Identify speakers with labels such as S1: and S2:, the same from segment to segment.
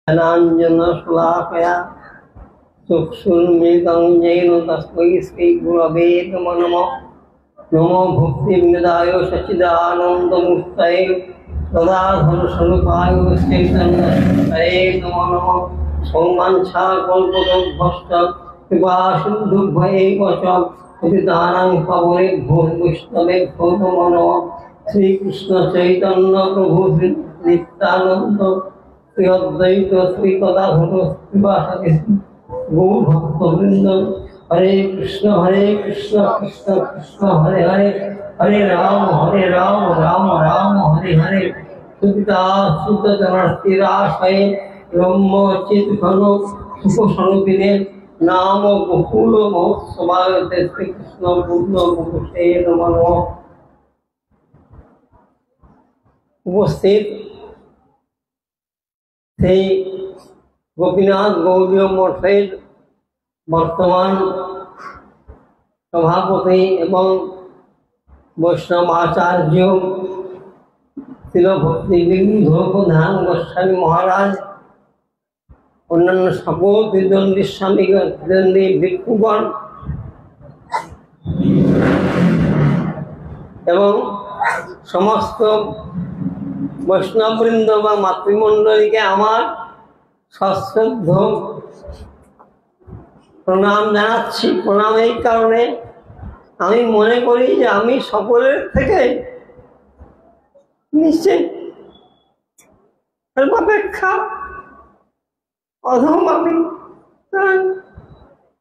S1: ज्ञानाञ्जनशलाकया चक्षुर्मिलितं येन तस्मै श्रीगुरवे नमः। नमो भक्तिवेदाय सच्चिदानन्दमूर्तये गदाधरस्वरूपाय चैतन्यरूपाय नमो नमः। वाञ्छाकल्पतरुभ्यश्च कृपासिन्धुभ्यैव च पतितानां पावनेभ्यो वैष्णवेभ्यो नमो नमः। श्रीकृष्ण चैतन्य प्रभु नित्यानंद श्री अद्वैत श्री गदाधर श्रीवासादि गौर भक्तवृंद। हरे कृष्ण कृष्ण कृष्ण हरे हरे, हरे राम राम राम हरे हरे। सुतराश्रय ब्रह्म चित्घन सुखस्वरूपिणे नाम गोकुल महोत्सवाय श्री कृष्ण पूर्ण मुखे नमः। उपस्थित সেই গোপীনাথ গৌড়ীয় মঠের বর্তমান সভাপতি এবং বৈষ্ণব আচার্য শিল ভক্তিবিন্দু প্রধান গোস্বামী মহারাজ, অন্যান্য সকল ত্রিদণ্ডী স্বামী ত্রিদণ্ডী ভিক্ষুগণ এবং সমস্ত বৈষ্ণববৃন্দ বা মাতৃমণ্ডলীকে আমার সশ্রদ্ধ প্রণাম জানাচ্ছি। প্রণাম এই কারণে, আমি মনে করি যে আমি সকলের থেকে নিচে অপেক্ষা অধম, আমি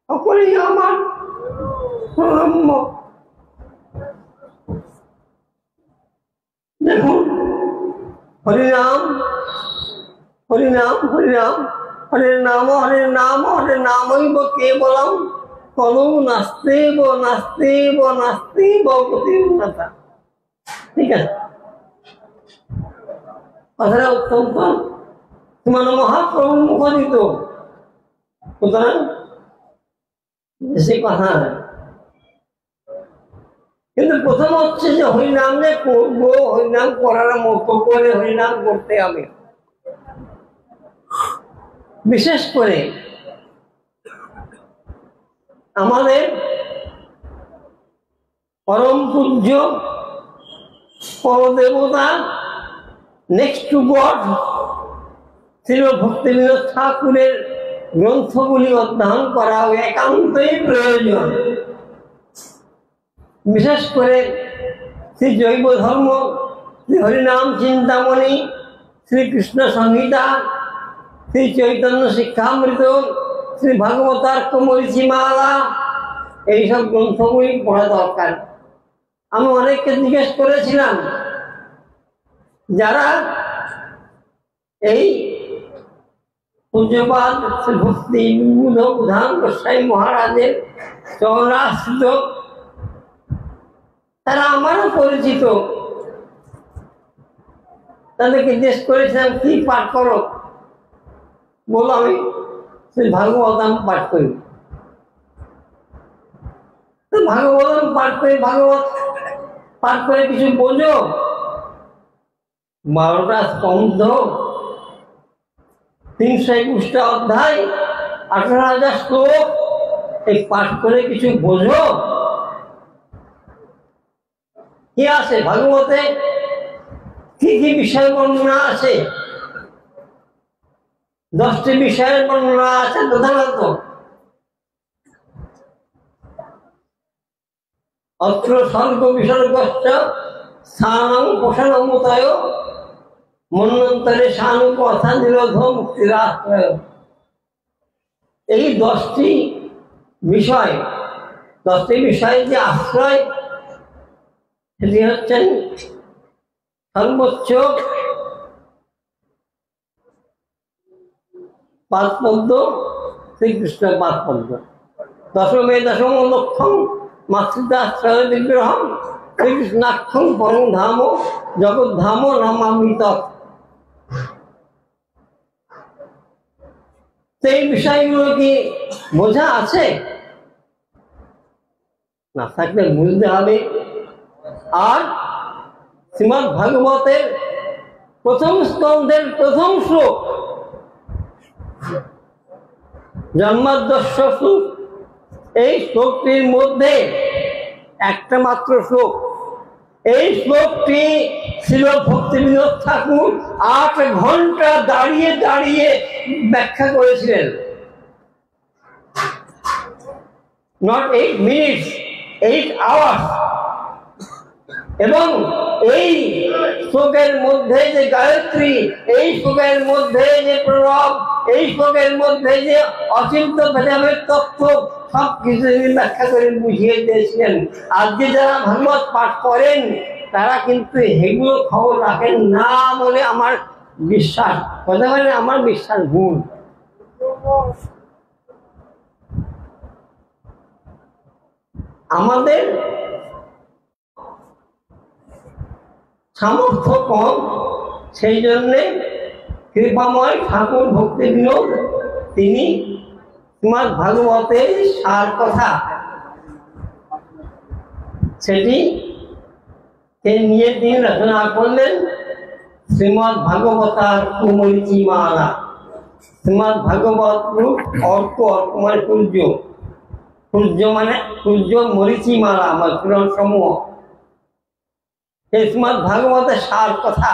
S1: সকলেই আমার প্রণম্য। দেখুন, হরিনাম হরিনাম হরিনাম, হরে নাম হরে নাম হরে নামৈব কেবলম কলৌ নাস্তেব নাস্তেব নাস্তেব গতির্নতা। ঠিক আছে, কথাটা অত্যন্ত মানে মহাপ্রভু মুখরিত, সুতরাং বেশি কথা। কিন্তু প্রথম হচ্ছে যে হরিনাম যে করবো, হরিনাম করার মতো করে হরিনাম করতে হবে। বিশেষ করে আমাদের পরম পূজ্য পরদেবতা next to God Shri Bhaktivinoda ঠাকুরের গ্রন্থগুলি অধ্যয়ন করা একান্তই প্রয়োজন। বিশেষ করে শ্রী জৈব ধর্ম, শ্রী হরিনাম চিন্তামণি, শ্রীকৃষ্ণ সংহিতা, শ্রী চৈতন্য শিক্ষামৃত, শ্রী ভাগবতার্ক মরিচিমালা, এইসব গ্রন্থগুলি পড়া দরকার। আমি অনেককে জিজ্ঞেস করেছিলাম, যারা এই পূজ্যপাদ শ্রী ভক্তি বিনোদ প্রধান গোস্বামী মহারাজের চরণাশ্রিত, তারা আমারও পরিচিত, তাদেরকে জিজ্ঞেস করেছিলাম কি পাঠ করো? বলো আমি শ্রী ভাগবতম পাঠ করি। ভাগবতম পাঠ করে, ভাগবত পাঠ করে কিছু বোঝো? 12টা স্কন্ধ, 321টা অধ্যায়, 18,000 শ্লোক, এই পাঠ করে কিছু বোঝো? কি আছে ভাগবতে? কি কি বিষয় বর্ণনা আছে? 10টি বিষয়ের বর্ণনা আছে প্রধানত। অত্র সর্গ বিসর্গশ্চ স্থানং পোষণমুতায় মন্বন্তরে সানুপথা নিরোধ মুক্তিরাশ্রয়। এই 10টি বিষয়, 10টি বিষয় যে আশ্রয়, সেটি হচ্ছেন সর্বোচ্চ পাদপদ্ম, শ্রীকৃষ্ণ পাদপদ্ম। দশমে দশম লক্ষম মাতৃদাশ্রয় বিগ্রহম শ্রীকৃষ্ণাক্ষম পরম ধাম জগদ্ধাম নমামি তৎ। এই বিষয়গুলো কি বোঝা আছে? না থাকলে বুঝতে হবে। আর শ্রীমদ্ ভাগবতের প্রথম স্কন্ধের প্রথম শ্লোক জন্মাদ্যস্য শ্লোক, এই শ্লোকটির মধ্যে একটা মাত্র শ্লোক। এই শ্লোকটি ছিল ভক্তিবিনোদ ঠাকুর 8 ঘন্টা দাঁড়িয়ে দাঁড়িয়ে ব্যাখ্যা করেছিলেন। Not 8 minutes, 8 hours. এবং এই শ্লোকের মধ্যে যে গায়ত্রী, এই শ্লোকের মধ্যে যে প্রণব, এই শ্লোকের মধ্যে যে অচিন্ত ভেদাভেদ তত্ত্ব, সব কিছু ব্যাখ্যা করে বুঝিয়ে দিয়েছিলেন। আজকে যারা ভাগবত পাঠ করেন তারা কিন্তু এগুলো খবর রাখেন না বলে আমার বিশ্বাস। কথা বলে আমার বিশ্বাস ভুল। আমাদের সামর্থ্য কম, সেই জন্যে কৃপাময় ঠাকুর ভক্তিবিনোদ তিনি শ্রীমদ্ ভাগবতের সার কথা সেটি নিয়ে তিনি রচনা করলেন শ্রীমদ্ ভাগবতার কুমরিচিমালা। শ্রীমদ্ ভাগবত রূপ অর্ক, অর্ক মানে সূর্য, সূর্য মানে সূর্য, মরিচিমালা মানে কিরণ সমূহ। এই শ্রীমদ্ ভাগবতের সার কথা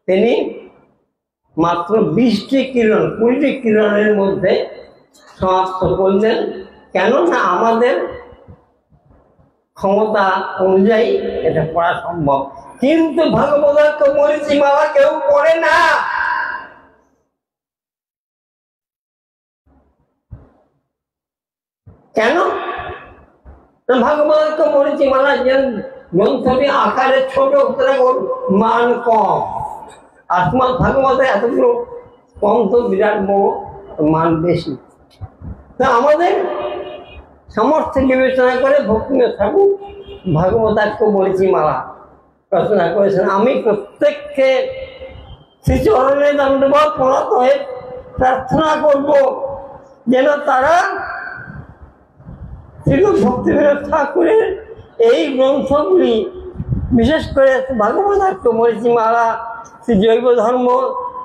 S1: তিনি মাত্র 20টি কিরণ, 20টি কিরণের মধ্যে সমাপ্ত করলেন। কেননা আমাদের ক্ষমতা অনুযায়ী এটা পড়া সম্ভব, কিন্তু ভাগবতের তো মরিচিমালা কেউ পড়ে না। কেন? ভাগবতের তো মরিচিমালা যে গ্রন্থটি আকারে ছোট, মান কম। আর তোমার ভাগবতে এতগুলো কম তো বিরাট বড়, মান বেশি। তা আমাদের সামর্থ্য বিবেচনা করে ভক্তিবিনোদ ঠাকুর ভাগবতার্থ মরিচিমালা রচনা করেছেন। আমি প্রত্যেককে শ্রীচরণে দণ্ডবত প্রণত হয়ে প্রার্থনা করব যেন তারা শ্রী ভক্তিবিনোদ ঠাকুরের এই গ্রন্থগুলি, বিশেষ করে ভাগবতার্থ মরিচিমালা, শ্রী জৈব ধর্ম,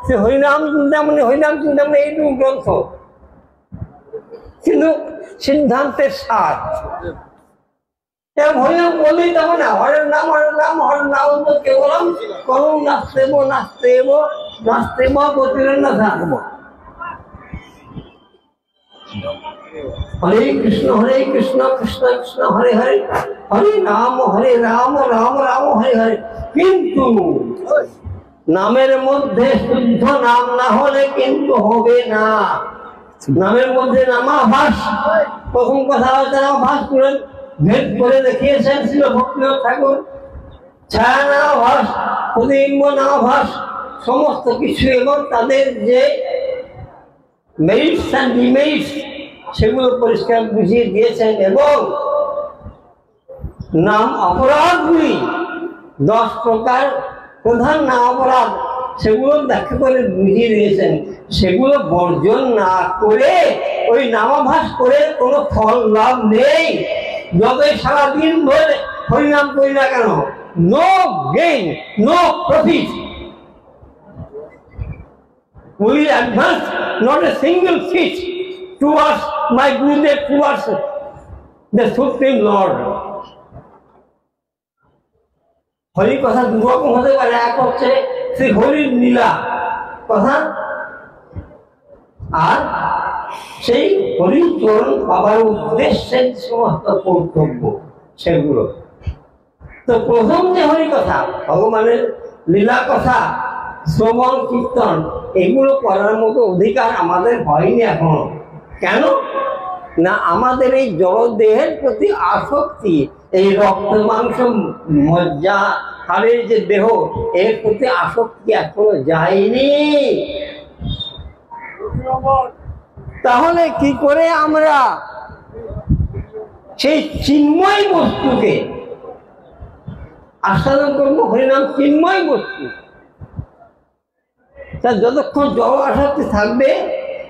S1: শ্রী হরিনাম চিন্তামণি, হরিনাম চিন্তামণি, এইটুকু গ্রন্থ কিন্তু সিদ্ধান্তের সার। হরিনাম বললেই তখন না, হরের নাম, হরের নাম, হরের নাম কেবলম করুন নাস্তেব নাস্তেব নাস্তেব প্রতিরন্ন থাকবো। হরে কৃষ্ণ কৃষ্ণ কৃষ্ণ হরে হরে, হরে রাম রাম রাম হরে হরে। কিন্তু নামের মধ্যে শুদ্ধ নাম না হলে কিন্তু হবে না। নামের মধ্যে নামাভাস, প্রথম কথা হচ্ছে নামাভাস করেন, ভেদ করে দেখিয়েছেন শ্রী ভক্তিবিনোদ ঠাকুর। ছায়া নামাভাস, প্রতিবিম্ব নামাভাস, সমস্ত কিছু এবং তাদের যে মেরিটস অ্যান্ড ডিমেরিটস সেগুলো পরিষ্কার বুঝিয়ে দিয়েছেন। এবং নাম অপরাধগুলি 10 প্রকার প্রধান নাম অপরাধ, সেগুলো ব্যাখ্যা করে বুঝিয়ে দিয়েছেন। সেগুলো বর্জন না করে ওই নামাভাস করে কোনো ফল লাভ নেই। যতই সারাদিন ধরে হরিনাম করি না কেন, no gain, no profit. Will advance not a single feet towards my Gurudev, towards the Supreme Lord. Hari কথা দুরকম হতে পারে। এক হচ্ছে শ্রী হরির লীলা কথা, আর সেই হরির চরণ পাবার উদ্দেশ্যে সমস্ত কর্তব্য সেগুলো। তো প্রথম যে হরি কথা, ভগবানের লীলা কথা, শ্রবণ কীর্তন, এগুলো করার মতো অধিকার আমাদের হয়নি এখনো। কেন না, আমাদের এই জড়দেহের প্রতি আসক্তি, এই রক্ত মাংস মজ্জা হাড়ের যে দেহ, এর প্রতি আসক্তি এখনো যায়নি। তাহলে কি করে আমরা সেই চিন্ময় বস্তুকে আস্বাদন করবো? হরিনাম চিন্ময় বস্তু, তার যতক্ষণ জড় আসক্তি থাকবে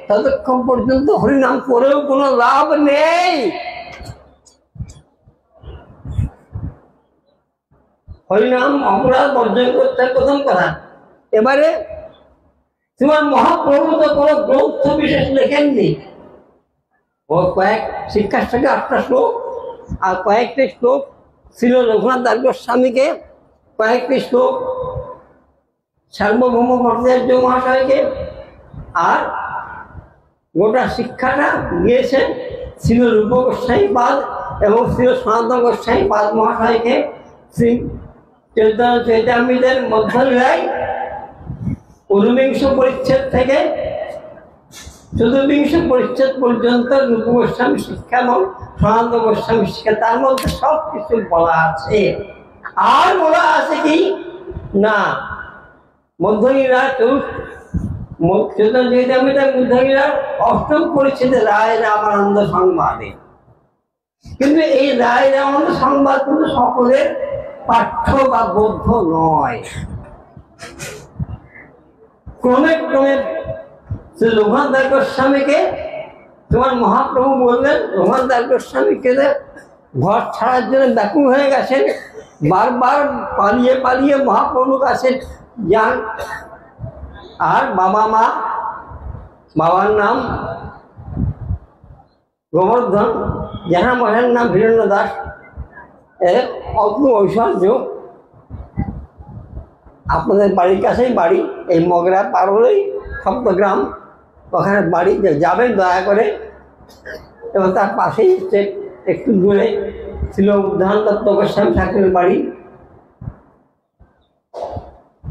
S1: ততক্ষণ পর্যন্ত হরিনাম করেও কোনো লাভ নেই। হরিনাম অপরাধ বর্জন করতে প্রথম কথা। এবারে তোমার মহাপ্রভু তো কোনো গ্রন্থ বিশেষ লেখেননি, ও কয়েক শিক্ষার থেকে 8টা শ্লোক আর কয়েকটি শ্লোক ছিল রঘুনাথ দাস গোস্বামীকে, কয়েকটি শ্লোক সার্বভৌম ভট্টাচার্য মহাশয়কে, আর গোটা শিক্ষাটা দিয়েছেন ছিল রূপ গোস্বামী পাদ এবং ছিল সনাতন গোস্বামী পাদ মহাশয়কে। শ্রী চৈতন্য চৈতামৃতের মধ্যলীলায় 19 পরিচ্ছেদ থেকে 14 পরিচ্ছেদ পর্যন্ত রূপ গোস্বামী শিক্ষা এবং সনাতন গোস্বামী শিক্ষা, তার মধ্যে সব কিছু বলা আছে। আর বলা আছে কি না, মধ্যলীলা চৈতন্য চৈতামৃতের মধ্যলীলার 8ম পরিচ্ছেদে রায় রামানন্দ সংবাদে, কিন্তু এই রায় রামানন্দ সংবাদ কিন্তু সকলের পাঠ্য বা বৌদ্ধ নয়। ক্রমে ক্রমে রঘুনাথ দাস গোস্বামীকে তোমার মহাপ্রভু বললেন, রঘুনাথ দাস গোস্বামীকে ঘর ছাড়ার জন্য ব্যাকুল হয়ে গেছেন, বারবার পালিয়ে পালিয়ে মহাপ্রভুর কাছে যান। আর বাবার নাম গোবর্ধন, যাহার মহের নাম বীরেন্দ্র দাস, এর অদ্ভুত ঐশ্বর্য। আপনাদের বাড়ির কাছেই বাড়ি, এই মগরা পার হলেই সপ্তগ্রাম, ওখানে বাড়ি যাবেন দয়া করে। এবং তার পাশেই একটু দূরে ছিল উদ্ধান দত্ত গোস্বামী ঠাকুরের বাড়ি।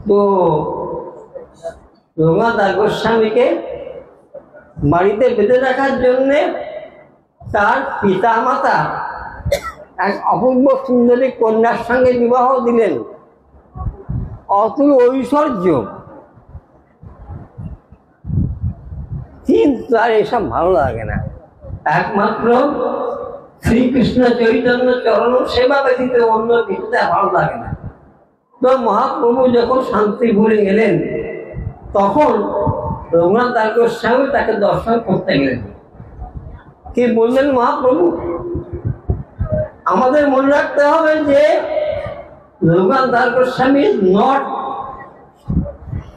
S1: তো রঘুনাথ দাস গোস্বামীকে বাড়িতে বেঁধে রাখার জন্যে তার পিতা মাতা এক অপূর্ব সুন্দরী কন্যার সঙ্গে বিবাহ দিলেন। অতুল ঐশ্বর্য, কিন্তু আর এসব ভালো লাগে না। একমাত্র শ্রীকৃষ্ণ চৈতন্য চরণ সেবা ব্যতীত অন্য কিছুতে ভালো লাগে না। তো মহাপ্রভু যখন শান্তিপুরে গেলেন, তখন রঘুনাথ দাস গোস্বামী তাকে দর্শন করতে গেলেন। কি বললেন মহাপ্রভু? আমাদের মনে রাখতে হবে যে Raghunath Das Goswami is not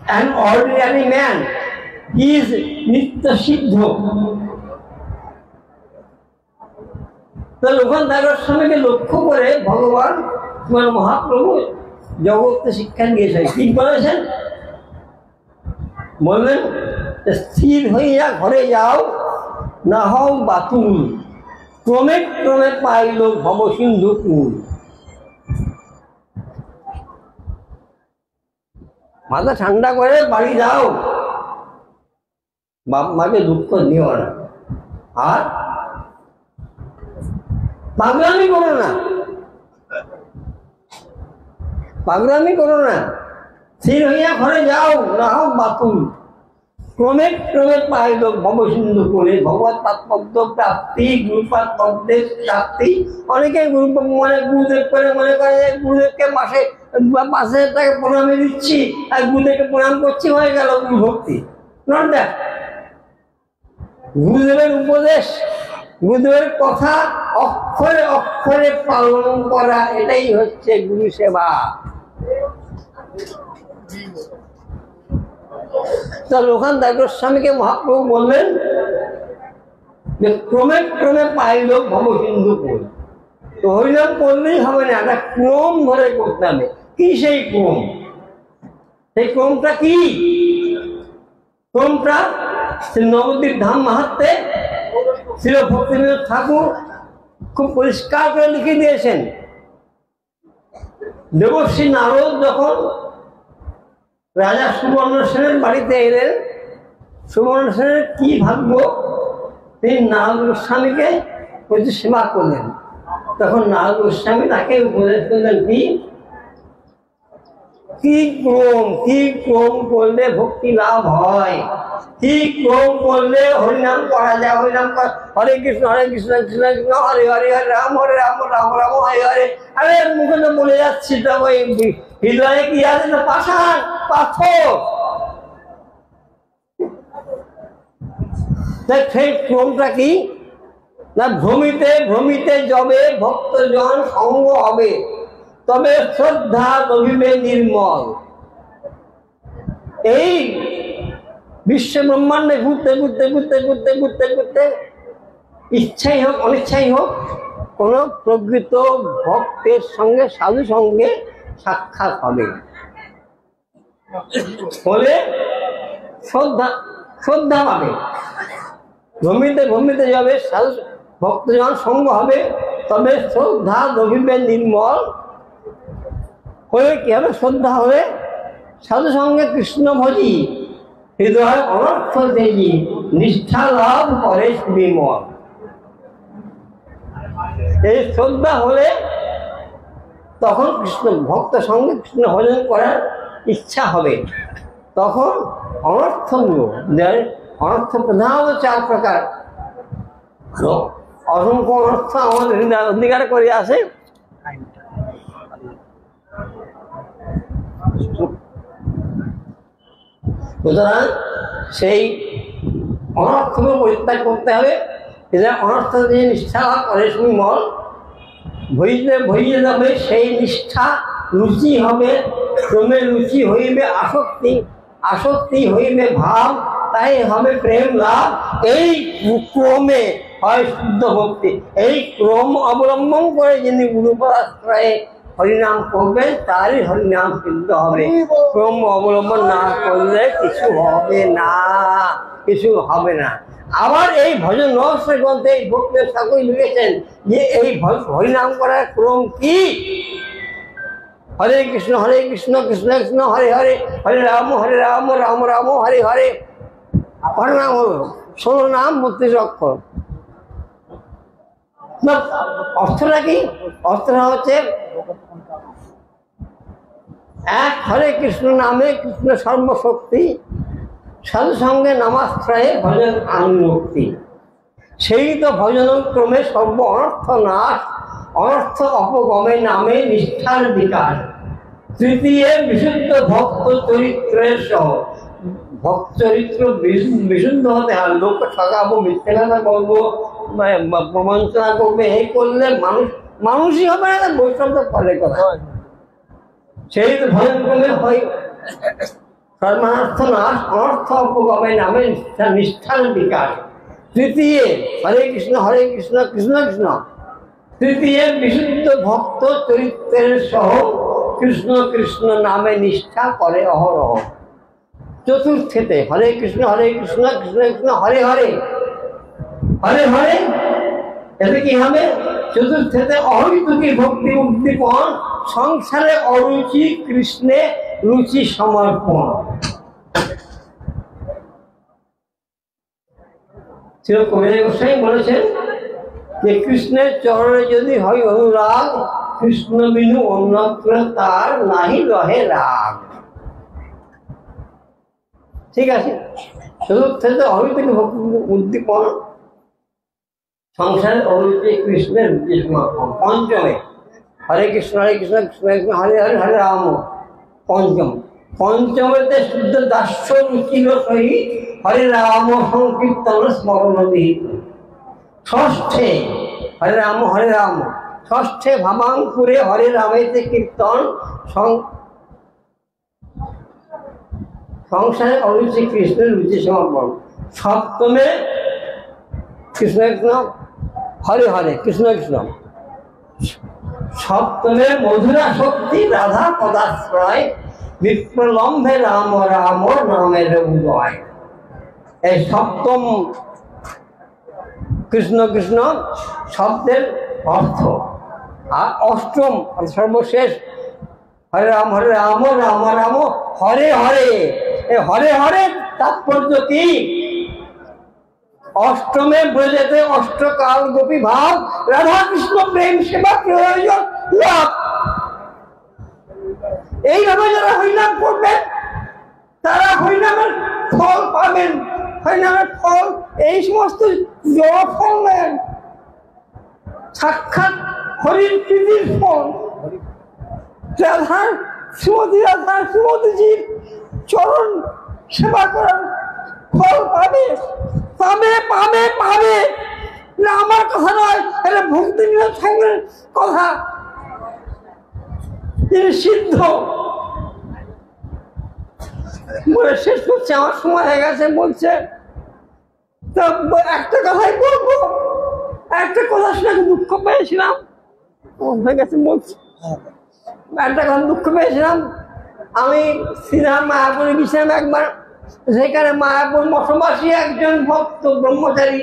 S1: an ordinary man, he is নিত্য সিদ্ধ। তো রঘুনাথ দাস গোস্বামীকে লক্ষ্য করে ভগবান তোমার মহাপ্রভু জগৎকে শিক্ষা দিয়েছেন। কি বলেছেন? বললেন, স্থির হইয়া ঘরে যাও, না হও বাতুল, ক্রমে ক্রমে পাইল ভব সিন্ধু কুল। মাথা ঠান্ডা করে বাড়ি যাও, বাপ মাকে দুঃখ দিও না, আর পাগলামি করো না, পাগলামি করো না। স্থির হইয়া ঘরে যাও, না হোক বাতুল, ক্রমে ক্রমে পাইল ভব সিন্ধু করে। ভগবত পদ্ম প্রাপ্তি, গুরুপাদ পদ্মের প্রাপ্তি। অনেকে গুরুদেব করে মনে করে গুরুদেবকে মাসে 5,000 টাকা প্রণামে দিচ্ছি আর গুরুদেবকে প্রণাম করছি, হয়ে গেল গুরু ভক্তি। Not that. গুরুদেবের উপদেশ, গুরুদেবের কথা অক্ষরে অক্ষরে পালন করা, এটাই হচ্ছে গুরু সেবা। তো রঘুনাথ দাস গোস্বামীকে মহাপ্রভু বললেন যে ক্রমে ক্রমে পাইল ভব সিন্ধু কুল। তো হরিনাম করলেই হবে না, একটা ক্রম ধরে করতে হবে। কি সেই ক্রম? সেই ক্রমটা কি? ক্রমটা শ্রী নবদ্বীপ ধাম মাহাত্ম্যে শ্রী ভক্তিবিনোদ ঠাকুর খুব পরিষ্কার করে লিখে দিয়েছেন। দেবশ্রী নারদ যখন রাজা সুবর্ণ সেনের বাড়িতে এলেন, সুবর্ণ সেনের কি ভাগ্য, তিনি নারদ গোস্বামীকে প্রতি সেবা করলেন। তখন নারদ গোস্বামী তাকে উপদেশ করলেন, কি ক্রম, কি ক্রম করলে ভক্তি লাভ হয়, কি ক্রম করলে হরিনাম করা যায়। হরিনাম হরে কৃষ্ণ কৃষ্ণ কৃষ্ণ হরে হরে, হরে রাম রাম রাম হরে হরে। আরে মুখে তো বলে যাচ্ছি, তো ওই হৃদয়ে কি আছে? না পাষাণ, পাথর। সেই ক্রমটা কি না, ভ্রমিতে ভ্রমিতে যবে ভক্তজন সঙ্গ হবে, তবে শ্রদ্ধা রহিবে নির্মল। এই বিশ্ব ব্রহ্মাণ্ডে ঘুরতে ঘুরতে ঘুরতে ঘুরতে ঘুরতে ঘুরতে ইচ্ছাই হোক অনিচ্ছাই হোক কোনো প্রকৃত ভক্তের সঙ্গে সাধু সঙ্গে সাক্ষাৎ হবে, হলে শ্রদ্ধা শ্রদ্ধা পাবে, ভূমিতে ভূমিতে যাবে, সাধু ভক্ত যখন সঙ্গ হবে তবে শ্রদ্ধা দবিবে নির্মল হলে কি হবে? শ্রদ্ধা হলে সাধু সঙ্গে কৃষ্ণ ভজি হৃদয় অনর্থ দেজি নিষ্ঠা লাভ করে বিমল। এই শ্রদ্ধা হলে তখন কৃষ্ণ ভক্ত সঙ্গে কৃষ্ণ ভজন করার ইচ্ছা হবে। তখন অনর্থগুলো, অনর্থ প্রধানত 4 প্রকার, অসংখ্য অনর্থ আমাদের হৃদয় অধিকার করে আসে। সুতরাং সেই অনর্থগুলো পরিত্যাগ করতে হবে। অনর্থ যে নিষ্ঠা লাভ করে সুমল ভইলে ভইয়ে যাবে, সেই নিষ্ঠা রুচি হবে, ক্রমে রুচি হইবে আসক্তি, আসক্তি হইবে ভাব, তাই হবে প্রেম লাভ। এই ক্রমে হয় শুদ্ধ ভক্তি। এই ক্রম অবলম্বন করে যিনি গুরুপরাশ্রয়ে হরিনাম করবেন তারই হরিনাম সিদ্ধ হবে। ক্রম অবলম্বন না করলে কিছু হবে না, কিছু হবে না। আবার এই ভজন রহস্য গ্রন্থে এই ভক্ত ঠাকুর লিখেছেন যে এই হরিনাম করার ক্রম কি? হরে কৃষ্ণ কৃষ্ণ কৃষ্ণ হরে হরে, হরে রাম রাম রাম হরে হরে। হরিনাম হলো 16 নাম 32 অক্ষর। অর্থটা কি? অর্থটা হচ্ছে এক হরে কৃষ্ণ নামে কৃষ্ণ সর্বশক্তি, সাধু সঙ্গে নামাশ্রয়ে ভজন আনুক্তি। সেই তো ভজন ক্রমে সর্ব অনর্থ নাশ, অনর্থ অপগমে নামে নিষ্ঠার বিকাশ। তৃতীয় বিশুদ্ধ ভক্ত চরিত্রের সহ, ভক্ত চরিত্র বিশুদ্ধ হতে হয়। লোক ঠকাবো, মিথ্যে কথা বলবো, প্রবঞ্চনা করবে, এই করলে মানুষই হবে না, বৈষ্ণব পরে কথা। সেই তো ভজন ক্রমে হয় সর্বার্থ নাশ, অনর্থ অপগমে নামে নিষ্ঠার বিকাশ। তৃতীয় হরে কৃষ্ণ কৃষ্ণ কৃষ্ণ। তৃতীয় বিশুদ্ধ ভক্ত চরিত্রের সহ কৃষ্ণ কৃষ্ণ নামে নিষ্ঠা করে অহরহ। চতুর্থেতে হরে কৃষ্ণ কৃষ্ণ কৃষ্ণ হরে হরে, হরে হরে। এতে কি হবে? চতুর্থেতে অহৈতুকী ভক্তি উদ্দীপন, সংসারে অরুচি কৃষ্ণে রুচি সমর্পণ। কবিরাজ গোস্বামী বলেছেন যে কৃষ্ণের চরণে যদি হয় অনুরাগ, কৃষ্ণ বিনু অন্যত্র তার নাহি রহে রাগ। ঠিক আছে। চতুর্থে অহৈতুকী ভক্তি উদ্দীপন, সংসারে অরুচি কৃষ্ণের রুচি সমর্পণ। পঞ্চমে হরে কৃষ্ণ কৃষ্ণ কৃষ্ণ হরে হরে হরে রাম। পঞ্চমেতে শুদ্ধ দাস্য রুচির সহিত হরে রাম সংকীর্তন স্মরণ বিহিত। ষষ্ঠে হরে রাম। ষষ্ঠে ভামাঙ্কুরে হরে রামেতে কীর্তন, সংসারে অরুচি কৃষ্ণের রুচি সমর্পণ। সপ্তমে কৃষ্ণ কৃষ্ণ হরে হরে কৃষ্ণ কৃষ্ণ। সপ্তমে মধুরা শক্তি রাধা পদাশ্রয়, বিপ্রলম্বে রাম রাম নামের উদয়। এই সপ্তম কৃষ্ণ কৃষ্ণ শব্দের অর্থ। আর অষ্টম সর্বশেষ হরে রাম রাম রাম হরে হরে। এই হরে হরে তাৎপর্য কি? অষ্টমে ব্রজেতে অষ্টকাল গোপী ভাব, রাধা কৃষ্ণ প্রেম সেবা প্রয়োজন লাভ। এইভাবে যারা হরিনাম করবেন তারা হরিনামের ফল পাবেন। হরিনামের ফল এই সমস্ত জড় ফল নেন, সাক্ষাৎ হরির প্রীতির ফল। রাধার শ্রীমতীজির চরণ সেবা করার ফল পাবে পাবে পাবে পাবে। না আমার কথা নয়, এটা ভক্তিবিনোদ ঠাকুরের কথা। তিনি সিদ্ধ। বলে শেষ করছে, আমার সময় হয়ে গেছে। বলছে তো একটা কথাই বলবো, একটা কথা শুনে দুঃখ পেয়েছিলাম, হয়ে গেছে বলছি, একটা কথা দুঃখ পেয়েছিলাম। আমি শ্রীরাম মায়াপুরে গেছিলাম একবার, সেখানে মায়াপুর মঠবাসী একজন ভক্ত ব্রহ্মচারী,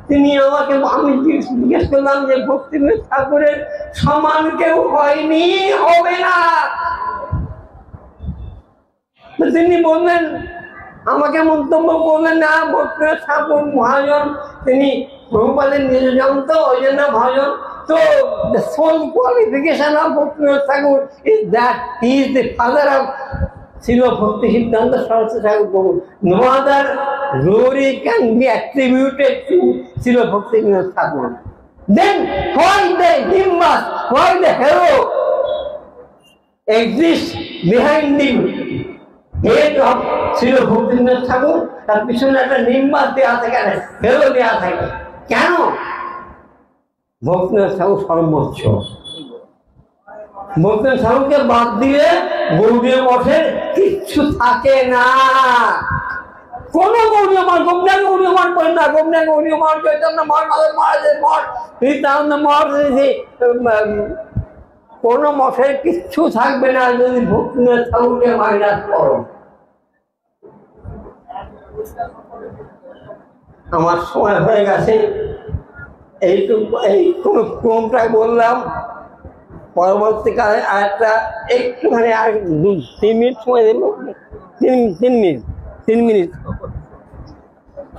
S1: তিনি আমাকে, আমি জিজ্ঞেস করলাম যে ভক্তিবিনোদ ঠাকুরের সমান কেউ হয়নি, হবে না। তিনি বললেন, আমাকে মন্তব্য করলেন, না ভক্তিবিনোদ ঠাকুর মহাজন, তিনি প্রভুপাদের নিজে জানত, ওই জন্য মহাজন। তো the sole qualification of Bhaktivinoda Thakur is that he is the father of Srila Bhakti Siddhanta Saraswati Thakur Prabhu. No other glory can be attributed to Srila Bhaktivinoda Thakur. Then why the nimbus, why the halo exists behind the head of Srila Bhaktivinoda Thakur? তার পিছনে একটা Nimbus দেওয়া থাকে, hello দেওয়া থাকে। কেন? ভক্তিবিনোদ ঠাকুর সর্বোচ্চ। ভক্তিবিনোদ ঠাকুরকে বাদ দিয়ে গৌড়ীয় মঠের কিচ্ছু থাকে না। কোন গৌড়ীয় মঠ, গোমনা গৌড়ীয় মঠ বলেন না, গোমনা গৌড়ীয় মঠ, চৈতন্য মঠ, মাধব মহারাজের মঠ, নিত্যানন্দ মঠ, কোন মঠের কিচ্ছু থাকবে না যদি ভক্তিবিনোদ ঠাকুরকে মাইনাস করো। আমার সময় হয়ে গেছে, এইটুকু এই ক্রমটা বললাম। পরবর্তীকালে আরেকটা একটুখানি আর 3 মিনিট সময় দেব, 3 মিনিট।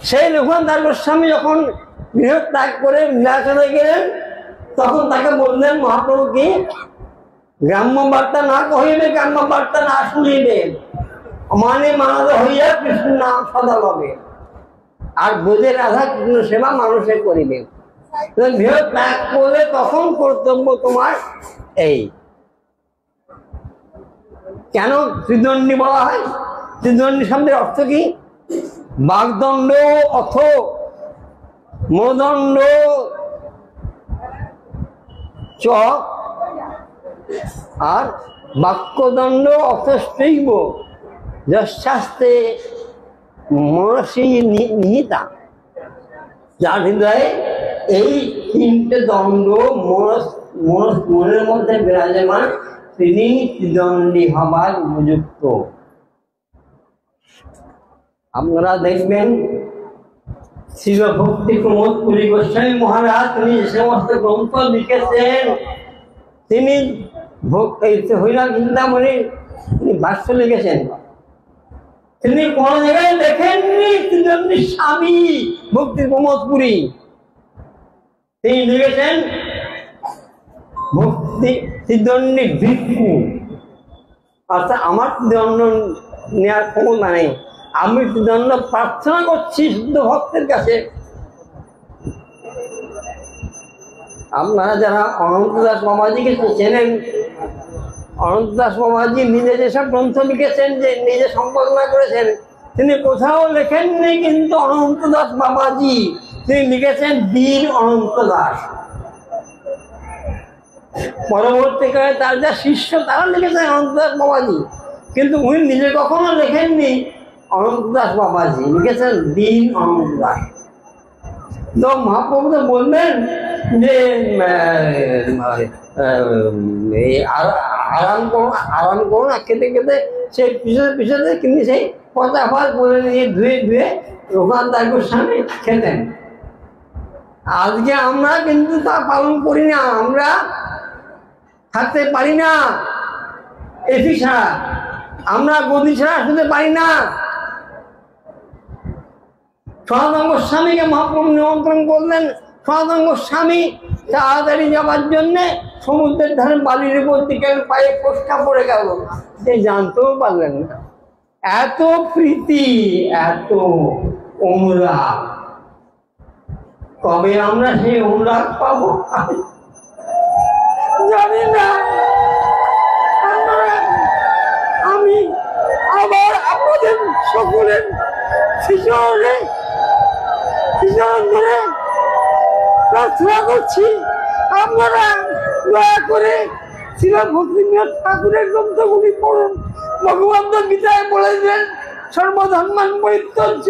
S1: সেই লোকনাথ গোস্বামী যখন গৃহ ত্যাগ করে নীলাচলে গেলেন, তখন তাকে বললেন মহাপ্রভু কি, গ্রাম্য বার্তা না কহিবে, গ্রাম্য বার্তা না শুনিবে, মানে মানব হইয়া কৃষ্ণ নাম সদা লবে, আর বোঝে রাধা কৃষ্ণ সেবা মানুষে করিবে। গৃহ ত্যাগ করলে তখন কর্তব্য তোমার এই। কেন ত্রিদণ্ডী বলা হয়? ত্রিদণ্ডী শব্দের অর্থ কি? বাগদণ্ড অথ মদণ্ড চ, আর বাক্যদণ্ড অথৈব যশাস্তে মনসী নিহিতা। যার হৃদয়ে এই 3টে দণ্ড মনের মধ্যে বিরাজমান, তিনি ত্রিদণ্ডী হবার উপযুক্ত। আপনারা দেখবেন শ্রীল ভক্তি প্রমোদ পুরী গোস্বামী মহারাজ তিনি যে সমস্ত গ্রন্থ লিখেছেন, তিনি হরিনাথ চিন্তামণি ভাষ্য লিখেছেন, তিনি কোন জায়গায় লেখেননি ত্রিদণ্ডী স্বামী ভক্তি প্রমোদ পুরী। তিনি লিখেছেন ভক্তি ত্রিদণ্ডী ভিক্ষু, অর্থাৎ আমার ত্রিদণ্ড নেওয়ার ক্ষমতা নেই, আমি ত্রিদণ্ড প্রার্থনা করছি শুদ্ধ ভক্তের কাছে। আপনারা যারা অনন্ত দাস বাবাজিকে চেনেন, অনন্ত দাস বাবাজি নিজে যেসব গ্রন্থ লিখেছেন, যে নিজে সম্পাদনা করেছেন, তিনি কোথাও লেখেননি কিন্তু অনন্ত দাস বাবাজি, তিনি লিখেছেন বীর অনন্ত দাস। পরবর্তীকালে তার যা শিষ্য তারা লিখেছেন অনন্ত দাস বাবাজি, কিন্তু উনি নিজে কখনো লেখেননি অনন্ত দাস বাবাজি, লিখেছেন বীর অনন্ত দাস। তো মহাপ্রভু তো বললেন যে আরাম করো না, খেতে খেতে সেই পিছনে কিন্তু সেই পচা ফল বলে নিয়ে ধুয়ে লোকনাথ গোস্বামী খেতেন। আজকে আমরা কিন্তু তা পালন করি না, আমরা থাকতে পারি না এসি ছাড়া, আমরা গদি ছাড়া শুতে পারি না। সনাতন গোস্বামীকে মহাপ্রভু নিমন্ত্রণ করলেন, সনাতন গোস্বামী তাড়াতাড়ি যাবার জন্যে সমুদ্রের ধারে বালির উপর দিকে পায়ে ফোসকা পড়ে গেল, সে জানতেও পারলেন না। এত প্রীতি, এত অনুরাগ, কবে আমরা সেই অনুরাগ পাবো জানি না। আমি আবার আপনাদের সকলের শিশরে ধরে প্রার্থনা করছি, আপনারা দয়া করে শ্রীল ভক্তিবিনোদ ঠাকুরের গ্রন্থগুলি পড়ুন, ভগবান তো গীতায় বলেছেন সর্বধর্মান পরিত্যজ্য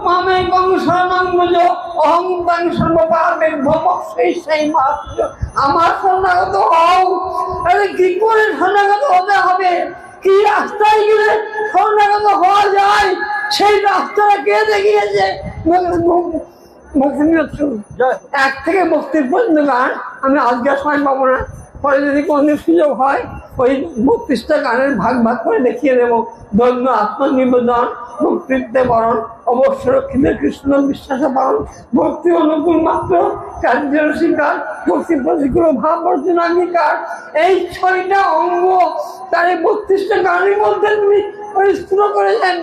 S1: মামেকং শরণং ব্রজ অহং ত্বং সর্বপাপেভ্যো মোক্ষয়িষ্যামি মা শুচঃ। আমার শরণাগত হও। আরে কি করে শরণাগত হতে হবে? কি রাস্তায় গেলে শরণাগত হওয়া যায় সেই রাস্তাটা কে দেখিয়েছে? এক থেকে 32 পর্যন্ত গান আমি আজকে সময় পাবো না, পরে যদি কোনদিন সুযোগ হয় ওই 32টা গানের ভাগ ভাগ করে দেখিয়ে দেবো। ধর্ম আত্মনিবেদন, ভক্তিত্বে বরণ, অবশ্য রক্ষিত কৃষ্ণ বিশ্বাসে পালন, ভক্তি অনুকূল মাত্র কার্য স্বীকার, ভক্তি প্রতিকূল ভাব অর্জন অঙ্গীকার। এই 6টা অঙ্গ তার 32টা গানের মধ্যে তুমি পরিস্থিত করেছেন।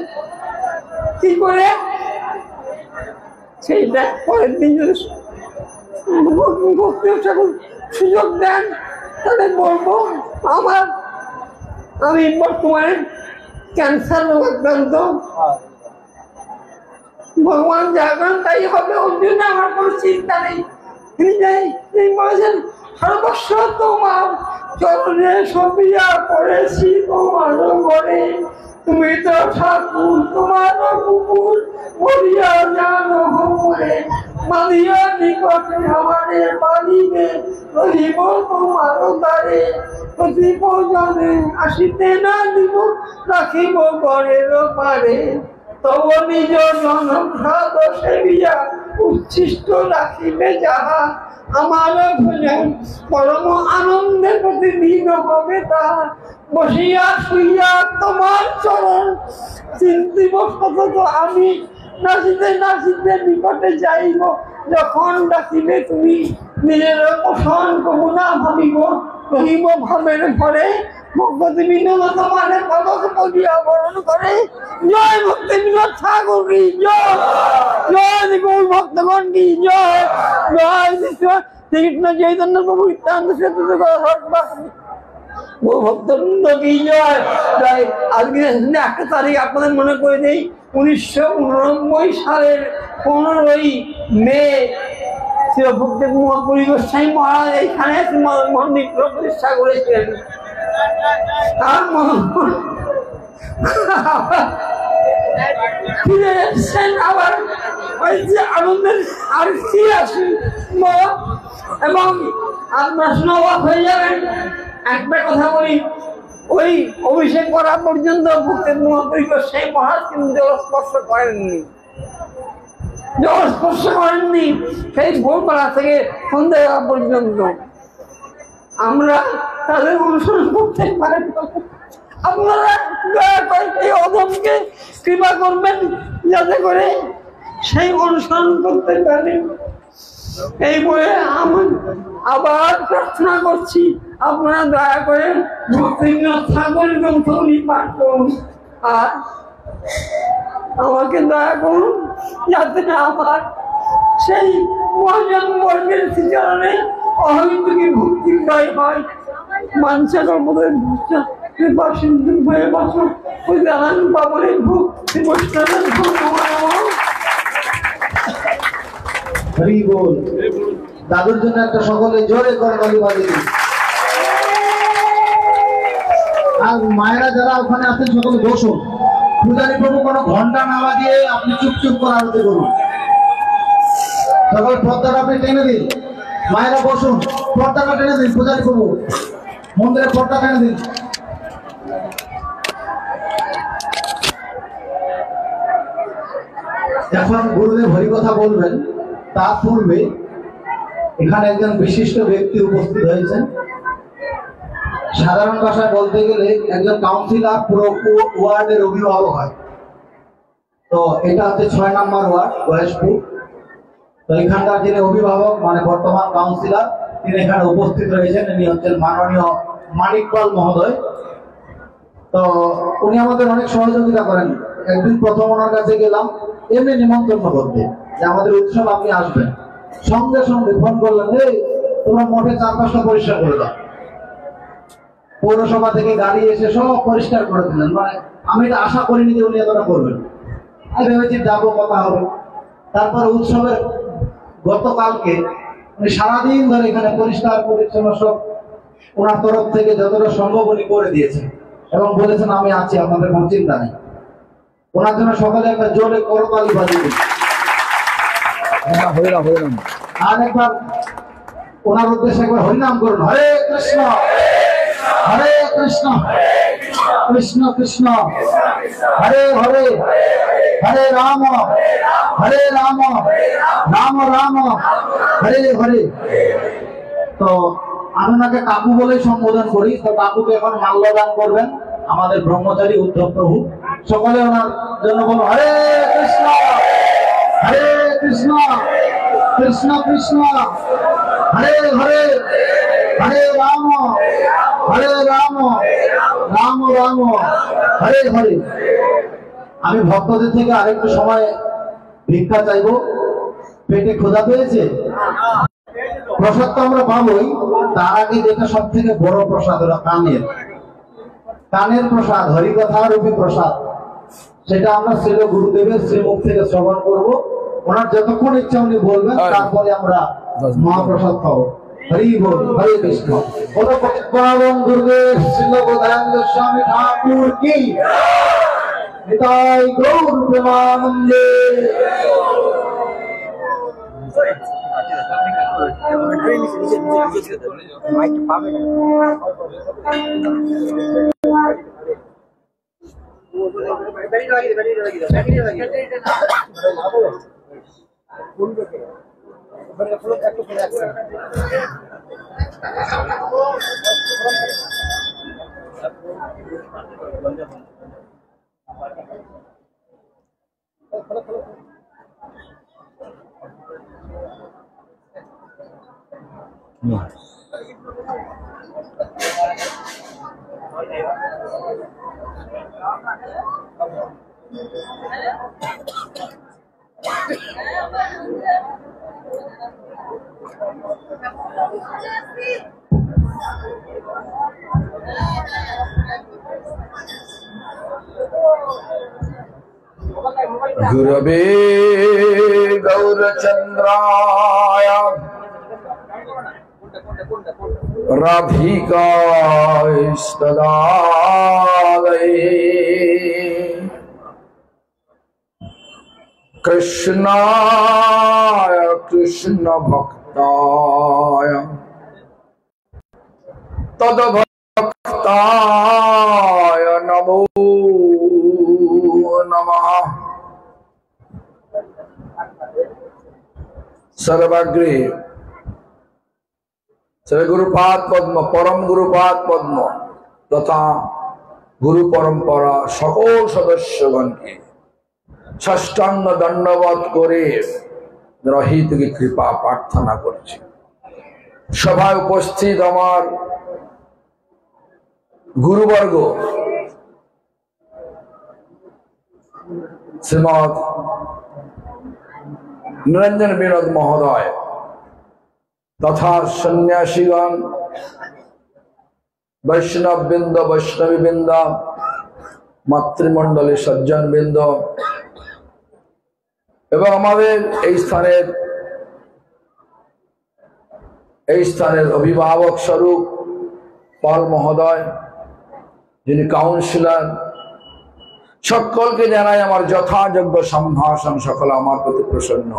S1: কি করে সেইটা পরের দিন যদি সুযোগ দেন তাহলে বলবো। আমি বর্তমানে ক্যান্সার রোগ আক্রান্ত, ভগবান যা করেন তাই হবে, ওর জন্য আমার কোনো চিন্তা নেই। তিনি বলেছেন সর্বস্ব তোমার চরণে সপিয়া পড়েছি তোমার ঘরে, তুমি তো ঠাকুর তোমার কুকুর বলিয়া জানো হরে, মালিয়া নিকটে আমারে পালিবে রহিব তোমার দ্বারে, প্রতি প্রয়োজনে আসিতে না দিব রাখিব ঘরের পারে, তব নিজ জনপ্রাদ সেবিয়া উচ্ছিষ্ট রাখিবে যাহা, আমার ভোজন পরম আনন্দে প্রতিদিন হবে তাহা, বসিয়া শুইয়া তোমার চরণ চিন্তিব সতত আমি, নাচিতে নাচিতে নিকটে যাইব যখন ডাকিবে তুমি, নিজের পোষণ কবু না ভাবিব রহিব ভাবের ঘরে, ভক্তি বিনোদ তোমার পদক বলিয়া বরণ করে। জয় ভক্তি বিনোদ ঠাকুর কি জয়, জয় গৌর ভক্তগণ কি জয়, জয় শ্রীকৃষ্ণ চৈতন্য প্রভু নিত্যানন্দ ভক্তবৃন্দ কি জয়। আজকে একটা তারিখ আপনাদের মনে করে দেই, 1989 সালের 15ই মে ভক্তি মহাপুরী গোস্বামী মহারাজ এইখানে মন্দির প্রতিষ্ঠা করেছিলেন। ফিরে এসছেন আবার ওই যে আনন্দের আর কি আছে, এবং আপনার অবাক হয়ে যাবেন। একটা কথা বলি, ওই অভিষেক করা পর্যন্ত ভক্তি মহাপুরী গোস্বামী মহারাজ কিন্তু জলস্পর্শ করেননি, জলস্পর্শ করেননি সেই ভোরবেলা থেকে সন্ধ্যা পর্যন্ত। আমরা তাদের অনুসরণ করতে পারেন। আপনারা দয়া করে এই অধমকে কৃপা করবেন যাতে করে সেই অনুসরণ করতে পারে। এই বলে আমি আবার প্রার্থনা করছি আপনারা দয়া করে ভক্তিবিনোদ ঠাকুর গ্রন্থগুলি পাঠ করুন, আর আমাকে দয়া করুন যাতে আমার সেই মহাজন বর্গের শ্রীচরণে অহৈতুকী ভক্তি জয় হয়। মানসা কল্পদের ভূষা কৃপা সিন্ধু হয়ে বাসন ওই জানান বাবরের ভূ বৈষ্ণবের
S2: হরি বল। দাদুর জন্য একটা সকলে জোরে করে তালি বাজিয়ে দিন। আর মায়েরা যারা ওখানে আছেন সকলে বসুন। পূজারী প্রভু কোনো ঘন্টা না বাজিয়ে আপনি চুপচুপ করে আরতি করুন। সকল পর্দাটা আপনি টেনে দিন। মায়েরা বসুন, পর্দাটা টেনে দিন। পূজারী প্রভু মন্দিরের পর্দা টেনে দিন। এখন গুরুদেব হরি কথা বলবেন, তার পূর্বে এখানে একজন বিশিষ্ট ব্যক্তি উপস্থিত হয়েছেন। সাধারণ ভাষায় বলতে গেলে একজন কাউন্সিলর পুরো ওয়ার্ডের অভিভাবক হয়। তো এটা হচ্ছে 6 নম্বর ওয়ার্ড বয়সপুর। তো এখানকার যিনি অভিভাবক মানে বর্তমান কাউন্সিলর তিনি এখানে উপস্থিত রয়েছেন। ইনি হচ্ছেন মাননীয় মানিকপাল মহোদয়। তো উনি আমাদের অনেক সহযোগিতা করেন। একদিন প্রথম ওনার কাছে গেলাম এমনি নিমন্ত্রণ করতে যে আমাদের উৎসব আপনি আসবেন, সঙ্গে সঙ্গে ফোন করলেন, এই তোমার মঠে 4-5টা পরিষ্কার করে দাও। পৌরসভা থেকে গাড়ি এসে সব পরিষ্কার করে দিলেন। মানে আমি এটা আশা করিনি যে উনি এতটা করবেন। আমি ভেবেছি যাবো, কথা হবে। তারপর উৎসবের গতকালকে উনি সারাদিন ধরে এখানে পরিষ্কার পরিচ্ছন্ন সব ওনার তরফ থেকে যতটা সম্ভব উনি করে দিয়েছেন। এবং বলেছেন আমি আছি, আপনাদের কোনো চিন্তা নেই। ওনার জন্য সকলে একটা জোরে করতালি বাজিয়ে দিন। আর একবার ওনার উদ্দেশ্যে একবার হরিনাম করুন, হরে কৃষ্ণ হরে কৃষ্ণ কৃষ্ণ কৃষ্ণ হরে হরে, হরে রাম রাম রাম হরে হরে। তো আমি ওনাকে কাকু বলে সম্বোধন করি। তো কাকুকে এখন মাল্যদান করবেন আমাদের ব্রহ্মচারী উদ্ধব প্রভু। সকলে ওনার জন্য বলুন, হরে কৃষ্ণ কৃষ্ণ কৃষ্ণ হরে হরে, হরে রাম রাম রাম হরে হরে। আমি ভক্তদের থেকে আরেকটু সময় ভিক্ষা চাইবো। পেটে ক্ষুধা পেয়েছে, প্রসাদ তো আমরা পাবোই, তার আগে যেটা সব থেকে বড় প্রসাদ হলো কানের প্রসাদ, হরিকথা রূপী প্রসাদ। সেটা আমরা শ্রীল গুরুদেবের শ্রীমুখ থেকে শ্রবণ করব। ওনার যতক্ষণ ইচ্ছা উনি বলবেন, তারপরে আমরা মহাপ্রসাদ খাবো। হরি বল, হরে কৃষ্ণ। পরম গুরুদেব শ্রীল বোধানন্দ স্বামী ঠাকুর কি নিতাই গৌর প্রেমানন্দে।
S3: गुरवे गौरचंद्राय राधिकास्तदालये कृष्णाय कृष्ण भक्ताय तद्भक्ताय नमो नमः। सर्वाग्रे गुरुपाद पद्म परम गुरुपाद पद्म तथा गुरु परंपरा सकल सदस्यगण के षष्टांग दंडवत करे रहित की कृपा प्रार्थना करছি। सभाয় उपस्थित আমার गुरुवर्ग श्रीमद निरंजन विनोद महोदय तथा सन्यासीगण वैष्णव बिंद वैष्णवी बिंद मातृमंडली सज्जन बिंद এবং আমাদের এই স্থানের অভিভাবক স্বরূপ পাল মহোদয় যিনি কাউন্সিলর, সকলকে জানাই আমার যথাযোগ্য সম্ভাষণ। সকল আমার প্রতি প্রসন্ন।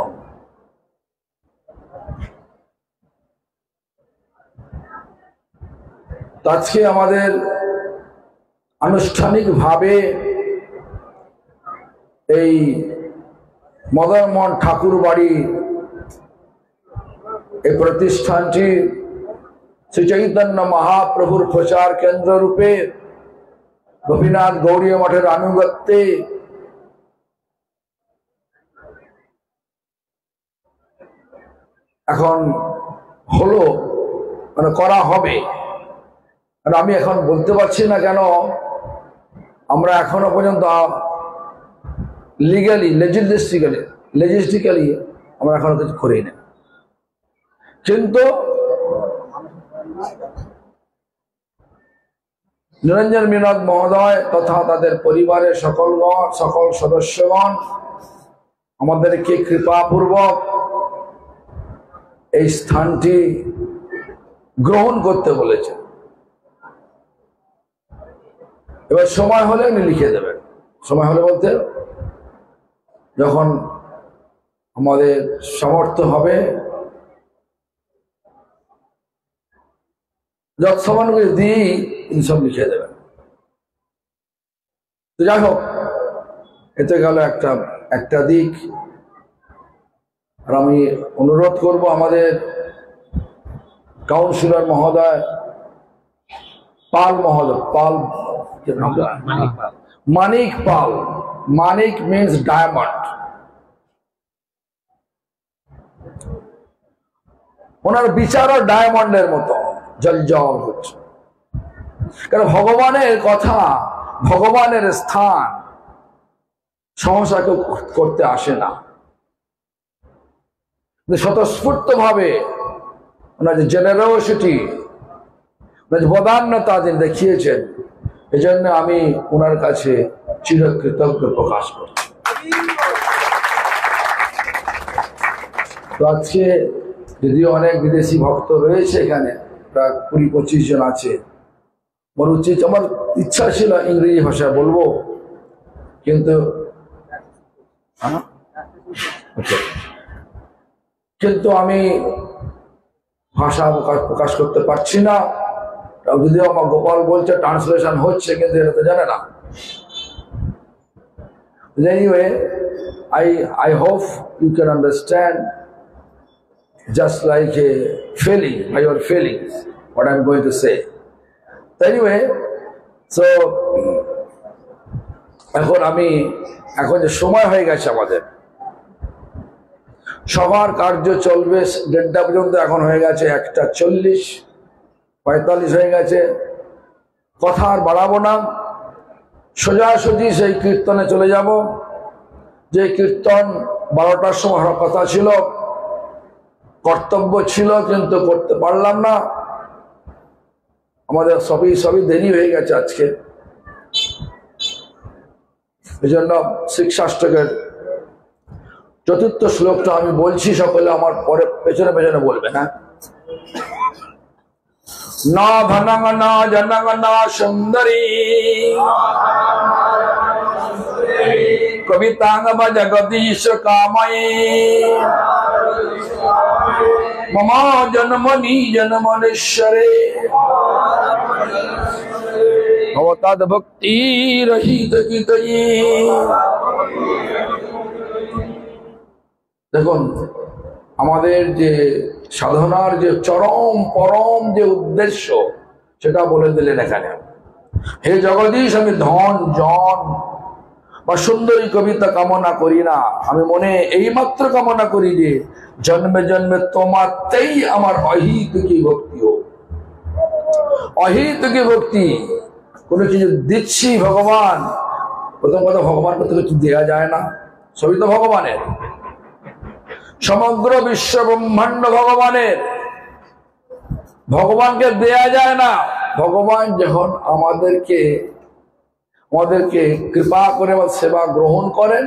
S3: আজকে আমাদের আনুষ্ঠানিকভাবে এই মদনমোহন ঠাকুর বাড়ি এই প্রতিষ্ঠানটি শ্রী চৈতন্য মহাপ্রভুর প্রচার কেন্দ্র রূপে গোপীনাথ গৌড়ীয় মঠের আনুগত্যে এখন হলো, মানে করা হবে। আর আমি এখন বলতে পারছি না কেন আমরা এখনো পর্যন্ত লিগালি লেজিস্টিক্যালি আমরা এখনো কিছু করি না, কিন্তু নিরঞ্জন বিনোদ মহোদয় তথা তাদের পরিবারের সকল সদস্যগণ আমাদেরকে কৃপাপূর্বক এই স্থানটি গ্রহণ করতে বলেছে। এবার সময় হলে উনি লিখে দেবেন। সময় হলে বলতে যখন আমাদের সামর্থ্য হবে, যত সমানকে দিই তিনি সব লিখে দেবেন। তো যাই হোক, এতে গেল একটা দিক। আর আমি অনুরোধ করব আমাদের কাউন্সিলর মহোদয় পাল মহোদয়, মানিক পাল, মানিক মিন্স ডায়মন্ড, ওনার বিচারও ডায়মন্ডের মতো জলজল হচ্ছে। কারণ ভগবানের কথা, ভগবানের স্থান সমস্যা কেউ করতে আসে না। স্বতঃস্ফূর্ত ভাবে ওনার যে জেনারোসিটি, ওনার যে বদান্যতা যিনি দেখিয়েছেন, এই জন্য আমি ওনার কাছে চিরকৃতজ্ঞ প্রকাশ করছি। তো আজকে যদিও অনেক বিদেশি ভক্ত রয়েছে এখানে, প্রায় 20-25 জন আছে, আমার ইচ্ছা ছিল ইংরেজি ভাষায় বলবো, কিন্তু আমি ভাষা প্রকাশ করতে পারছি না। যদিও আমার গোপাল বলছে ট্রান্সলেশন হচ্ছে, কিন্তু এটা তো জানে না। Anyway, I hope you can understand, just like a feeling, by your feelings, what I'm going to say. Anyway, so এখন যে সময় হয়ে গেছে আমাদের, সবার কার্য চলবে 1:30 পর্যন্ত, এখন হয়ে গেছে 1:40, 45 হয়ে গেছে। কথা আর বাড়াবো না, সোজাসুজি সেই কীর্তনে চলে যাব। যে কীর্তন 12টার সময় হওয়ার কথা ছিল, কর্তব্য ছিল, কিন্তু করতে পারলাম না। আমাদের সবই দেরি হয়ে গেছে আজকে। এই জন্য শিক্ষাষ্টকের 4th শ্লোকটা আমি বলছি, সকলে আমার পরে পেছনে পেছনে বলবেন। হ্যাঁ, না ধনং না জনং না সুন্দরী কবিতাঙ্গ জগদীশ কাময়ে মম জন্মনি জন্মনেশ্বরে ভবতাদ ভক্তি রহিত গীতয়ে। দেখুন, আমাদের যে সাধনার যে পরম যে উদ্দেশ্য, সেটা বলে দিলেন এখানে। হে জগদীশ, আমি ধন জন বা সুন্দরী কবিতা কামনা করি না, আমি মনে এইমাত্র কামনা করি যে জন্মে জন্মে তোমাতেই আমার অহিতুকী ভক্তি হোক। অহিতুকী ভক্তি, কোনো কিছু দিচ্ছি ভগবান, প্রথম কথা ভগবান করতে কিছু দেওয়া যায় না, সবই তো ভগবানের। সমগ্র বিশ্ব ব্রহ্মাণ্ড ভগবানের, ভগবানকে দেয়া যায় না। ভগবান যখন আমাদেরকে কৃপা করে বা সেবা গ্রহণ করেন,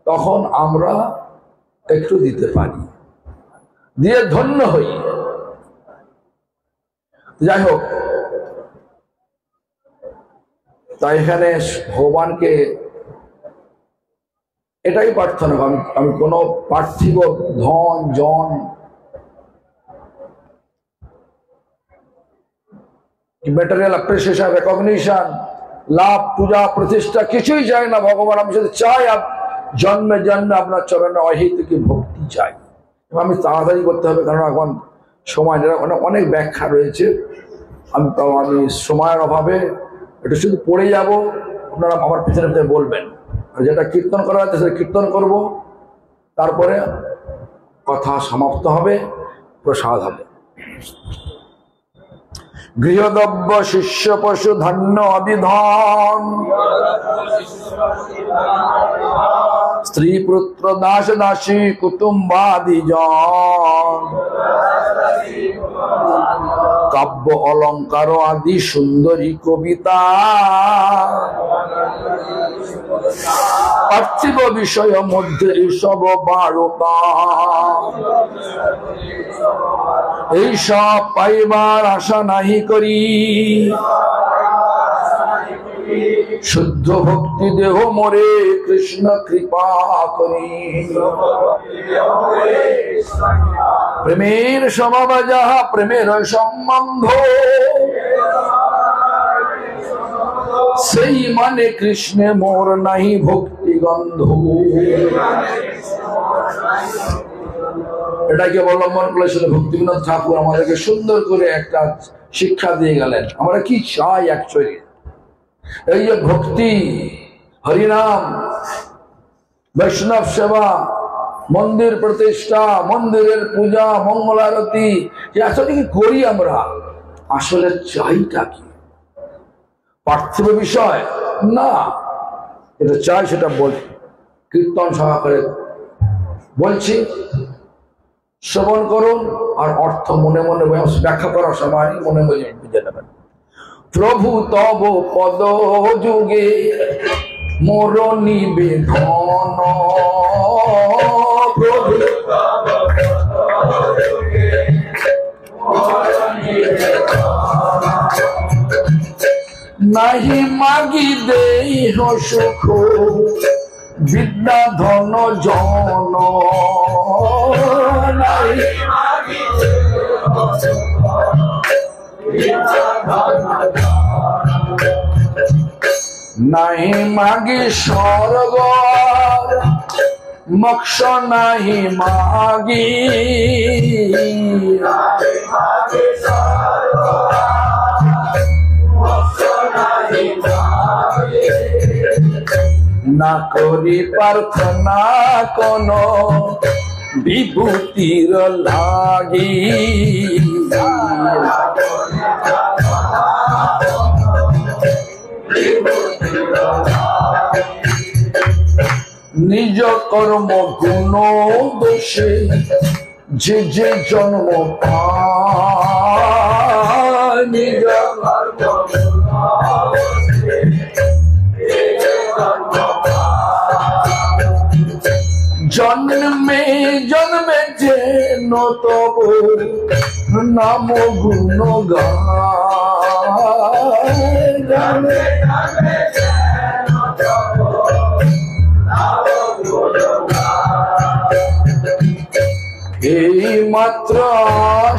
S3: তখন আমরা একটু দিতে পারি, দিয়ে ধন্য হই। যাই হোক, তাই এখানে ভগবানকে এটাই প্রার্থনা, আমি কোনো পার্থিব ধন জন ম্যাটেরিয়াল অ্যাপ্রিসিয়েশন, রেকগনিশন, লাভ, পূজা, প্রতিষ্ঠা কিছুই চাই না ভগবান। আমি শুধু চাই জন্মে জন্মে আপনার চরণে অহেতুকী ভক্তি চাই। আমি তাড়াতাড়ি করতে হবে, কারণ এখন সময় অনেক ব্যাখ্যা রয়েছে। আমি সময়ের অভাবে একটু শুধু পড়ে যাব, আপনারা আমার পিছনে পিছনে বলবেন। আর যেটা কীর্তন করা হচ্ছে সেটা কীর্তন করব, তারপরে কথা সমাপ্ত হবে, প্রসাদ হবে। গৃহদ্রব্য শিষ্য পশু ধান্য অধিধন, স্ত্রী পুত্র দাস দাসী কুটুম্বাদিজন, কাব্য অলঙ্কার আদি সুন্দরী কবিতা, পার্থিব বিষয় মধ্যে এইসব বারতা, এইসব পাইবার আশা নাহি করি, শুদ্ধ ভক্তি দেহ মোরে কৃষ্ণ কৃপা করি। প্রেমের স্বভাব যাহা প্রেমের সম্বন্ধ, সেই মানে কৃষ্ণে মোর নাহি ভক্তি গন্ধ। এটাকে অবলম্বন করেছিল ভক্তিবিনোদ ঠাকুর, আমাদেরকে সুন্দর করে একটা শিক্ষা দিয়ে গেলেন। আমরা কি চাই অ্যাকচুয়ালি? এই যে ভক্তি, হরিনাম, বৈষ্ণব সেবা, মন্দির প্রতিষ্ঠা, মন্দিরের পূজা, মঙ্গলারতি, আসলে কি করি আমরা? আসলে চাইটা কি? পার্থিব বিষয় না, এটা চাই সেটা বলি, কীর্তন সহকারে বলছি, শ্রবণ করুন আর অর্থ মনে মনে ব্যাখ্যা করার সময় মনে মনে বুঝে নেবেন। প্রভু তব পদ যুগে মোর নিবেদন, প্রভু নাহি মাগি দেহ সুখ বিদ্যা ধন জন, নাহি মাগি স্বর্গ মোক্ষ, নাহি মাগি না করি প্রার্থনা কোন বিভূতির লাগি, নিজ কর্ম গুণ দোষে যে যে জন্ম পায়, নিজ জন্মে জন্মে যেন তব নাম গুণ গান, এই মাত্র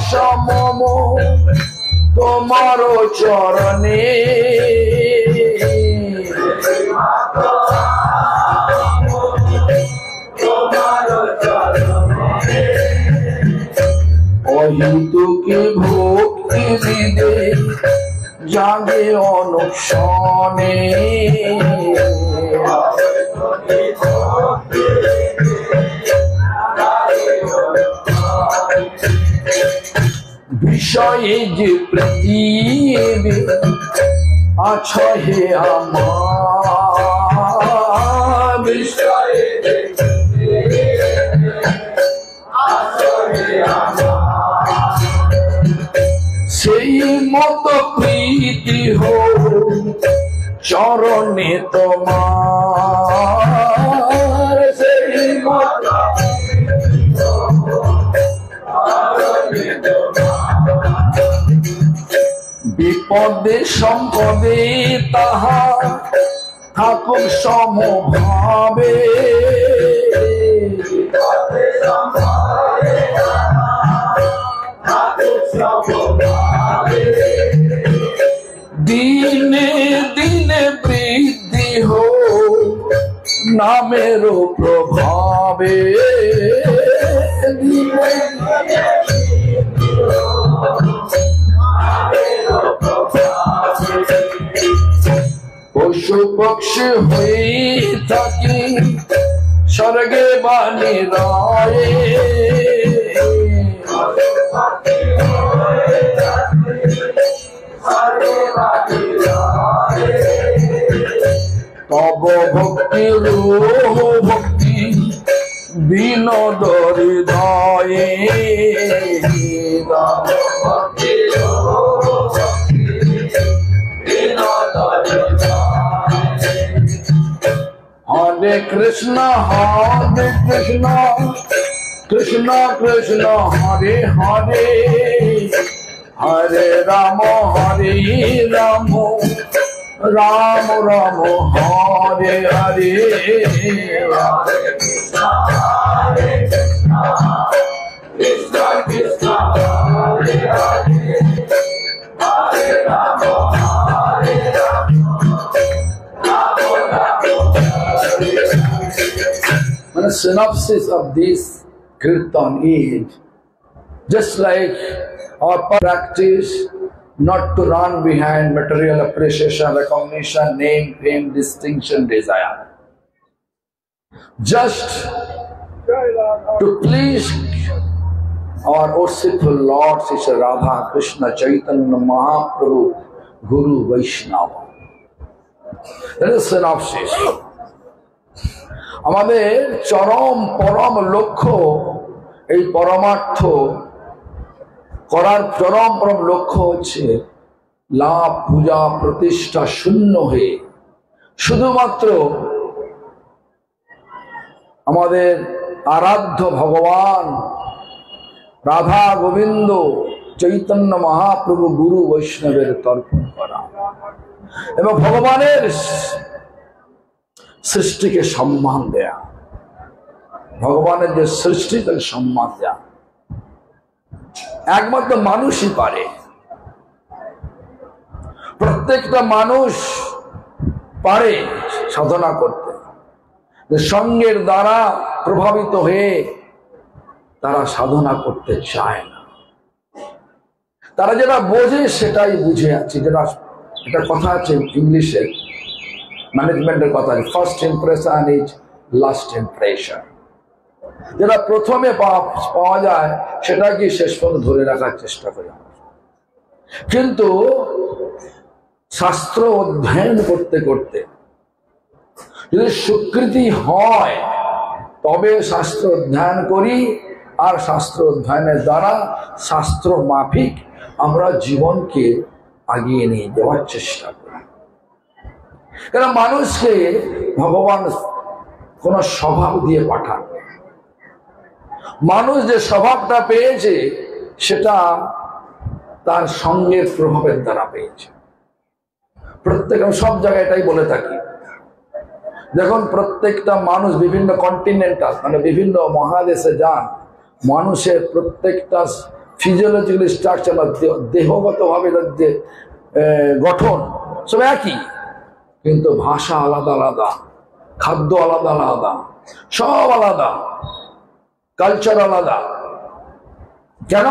S3: সমম তোমার চরণে, অহিতুকে ভক্তি হৃদে জাগে অনুক্ষণে, বিষয়ে যে পৃথিবী আছ হে আমার, বিষয়ে সেই মত প্রীতি হো চরণে তোমার, সেই মত বিপদে সম্পদে তাহা থাকুক সমভাবে, দিনে দিনে বৃদ্ধি হো নামের প্রভাবে, পশু পক্ষী হয়ে থাকি স্বর্গে বাণী রায়ে, তব ভক্তি রূহ ভক্তি বিনোদ হৃদয়ে, হরে কৃষ্ণ হরে কৃষ্ণ কৃষ্ণ কৃষ্ণ হরে হরে, হরে Ram Ram Ram Hare Hare The synopsis of this kirtan is just like our practice not to run behind material appreciation, recognition, name, fame, distinction, desire. Just to please our worshipful Lord Sri Radha Krishna Chaitanya Mahaprabhu Guru Vaishnava. That is synopsis. আমাদের চরম পরম লক্ষ্য, এই পরমার্থ করার চরম পরম লক্ষ্য হচ্ছে লাভ পূজা প্রতিষ্ঠা শূন্য হয়ে শুধুমাত্র আমাদের আরাধ্য ভগবান রাধা গোবিন্দ চৈতন্য মহাপ্রভু গুরু বৈষ্ণবের তর্পণ করা এবং ভগবানের সৃষ্টিকে সম্মান দেয়া, ভগবানের যে সৃষ্টি তাকে সম্মান দেয়া একমাত্র মানুষই পারে। প্রত্যেকটা মানুষ পারে সাধনা করতে, সঙ্গের দ্বারা প্রভাবিত হয়ে তারা সাধনা করতে চায় না। তারা যেটা বোঝে সেটাই বুঝে আছে। যেটা একটা কথা আছে ইংলিশে, ম্যানেজমেন্টের কথা, first impression is last impression. যেটা প্রথমে পাওয়া যায় সেটা কি শেষ পর্যন্ত ধরে রাখার চেষ্টা করে। কিন্তু শাস্ত্র অধ্যয়ন করতে করতে যদি স্বীকৃতি হয় তবে শাস্ত্র অধ্যয়ন করি, আর শাস্ত্র অধ্যয়নের দ্বারা শাস্ত্র মাফিক আমরা জীবনকে আগিয়ে নিয়ে যাওয়ার চেষ্টা করি। কারণ মানুষকে ভগবান কোন স্বভাব দিয়ে পাঠান, মানুষ যে স্বভাবটা পেয়েছে সেটা তার সঙ্গের প্রভাবের দ্বারা পেয়েছে। প্রত্যেক সব জায়গায় এটাই বলে থাকি, যখন প্রত্যেকটা মানুষ বিভিন্ন কন্টিনেন্টাল মানে বিভিন্ন মহাদেশে যান, মানুষের প্রত্যেকটা ফিজিওলজিক্যাল স্ট্রাকচার বা দেহগতভাবে যে গঠন সব একই, কিন্তু ভাষা আলাদা আলাদা, খাদ্য আলাদা আলাদা, সব আলাদা, কালচার আলাদা। কেন?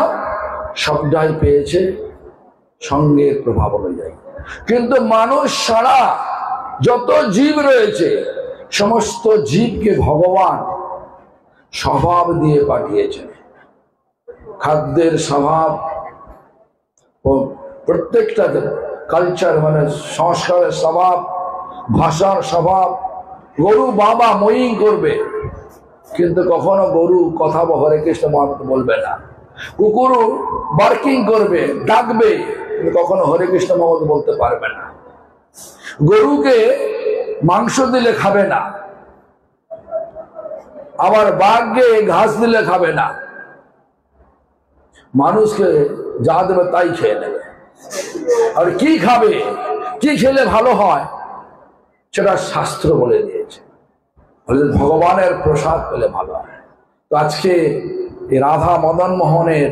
S3: সবটাই পেয়েছে সঙ্গের প্রভাব অনুযায়ী। কিন্তু মানুষ ছাড়া যত জীব রয়েছে সমস্ত জীবকে ভগবান স্বভাব দিয়ে পাঠিয়েছেন। খাদ্যের স্বভাব ও প্রত্যেকটা কালচার মানে সংস্কারের স্বভাব, ভাষার স্বভাব। গরু বাবা ময়িং করবে, কিন্তু কখনো গরু কথা হরে কৃষ্ণ মহাপ্রভু বলবে না। কুকুর বার্কিং করবে, ডাকবে, কিন্তু কখনো হরে কৃষ্ণ মহাপ্রভু বলতে পারবে না। গরুকে মাংস দিলে খাবে না, আবার বাঘকে ঘাস দিলে খাবে না। মানুষকে যা দেবে তাই খেয়ে নেবে। আর কি খাবে, কি খেলে ভালো হয় সেটা শাস্ত্র বলে দিয়েছে। ভগবানের প্রসাদ পেলে ভালো হয়। তো আজকে এই রাধা মদন মোহনের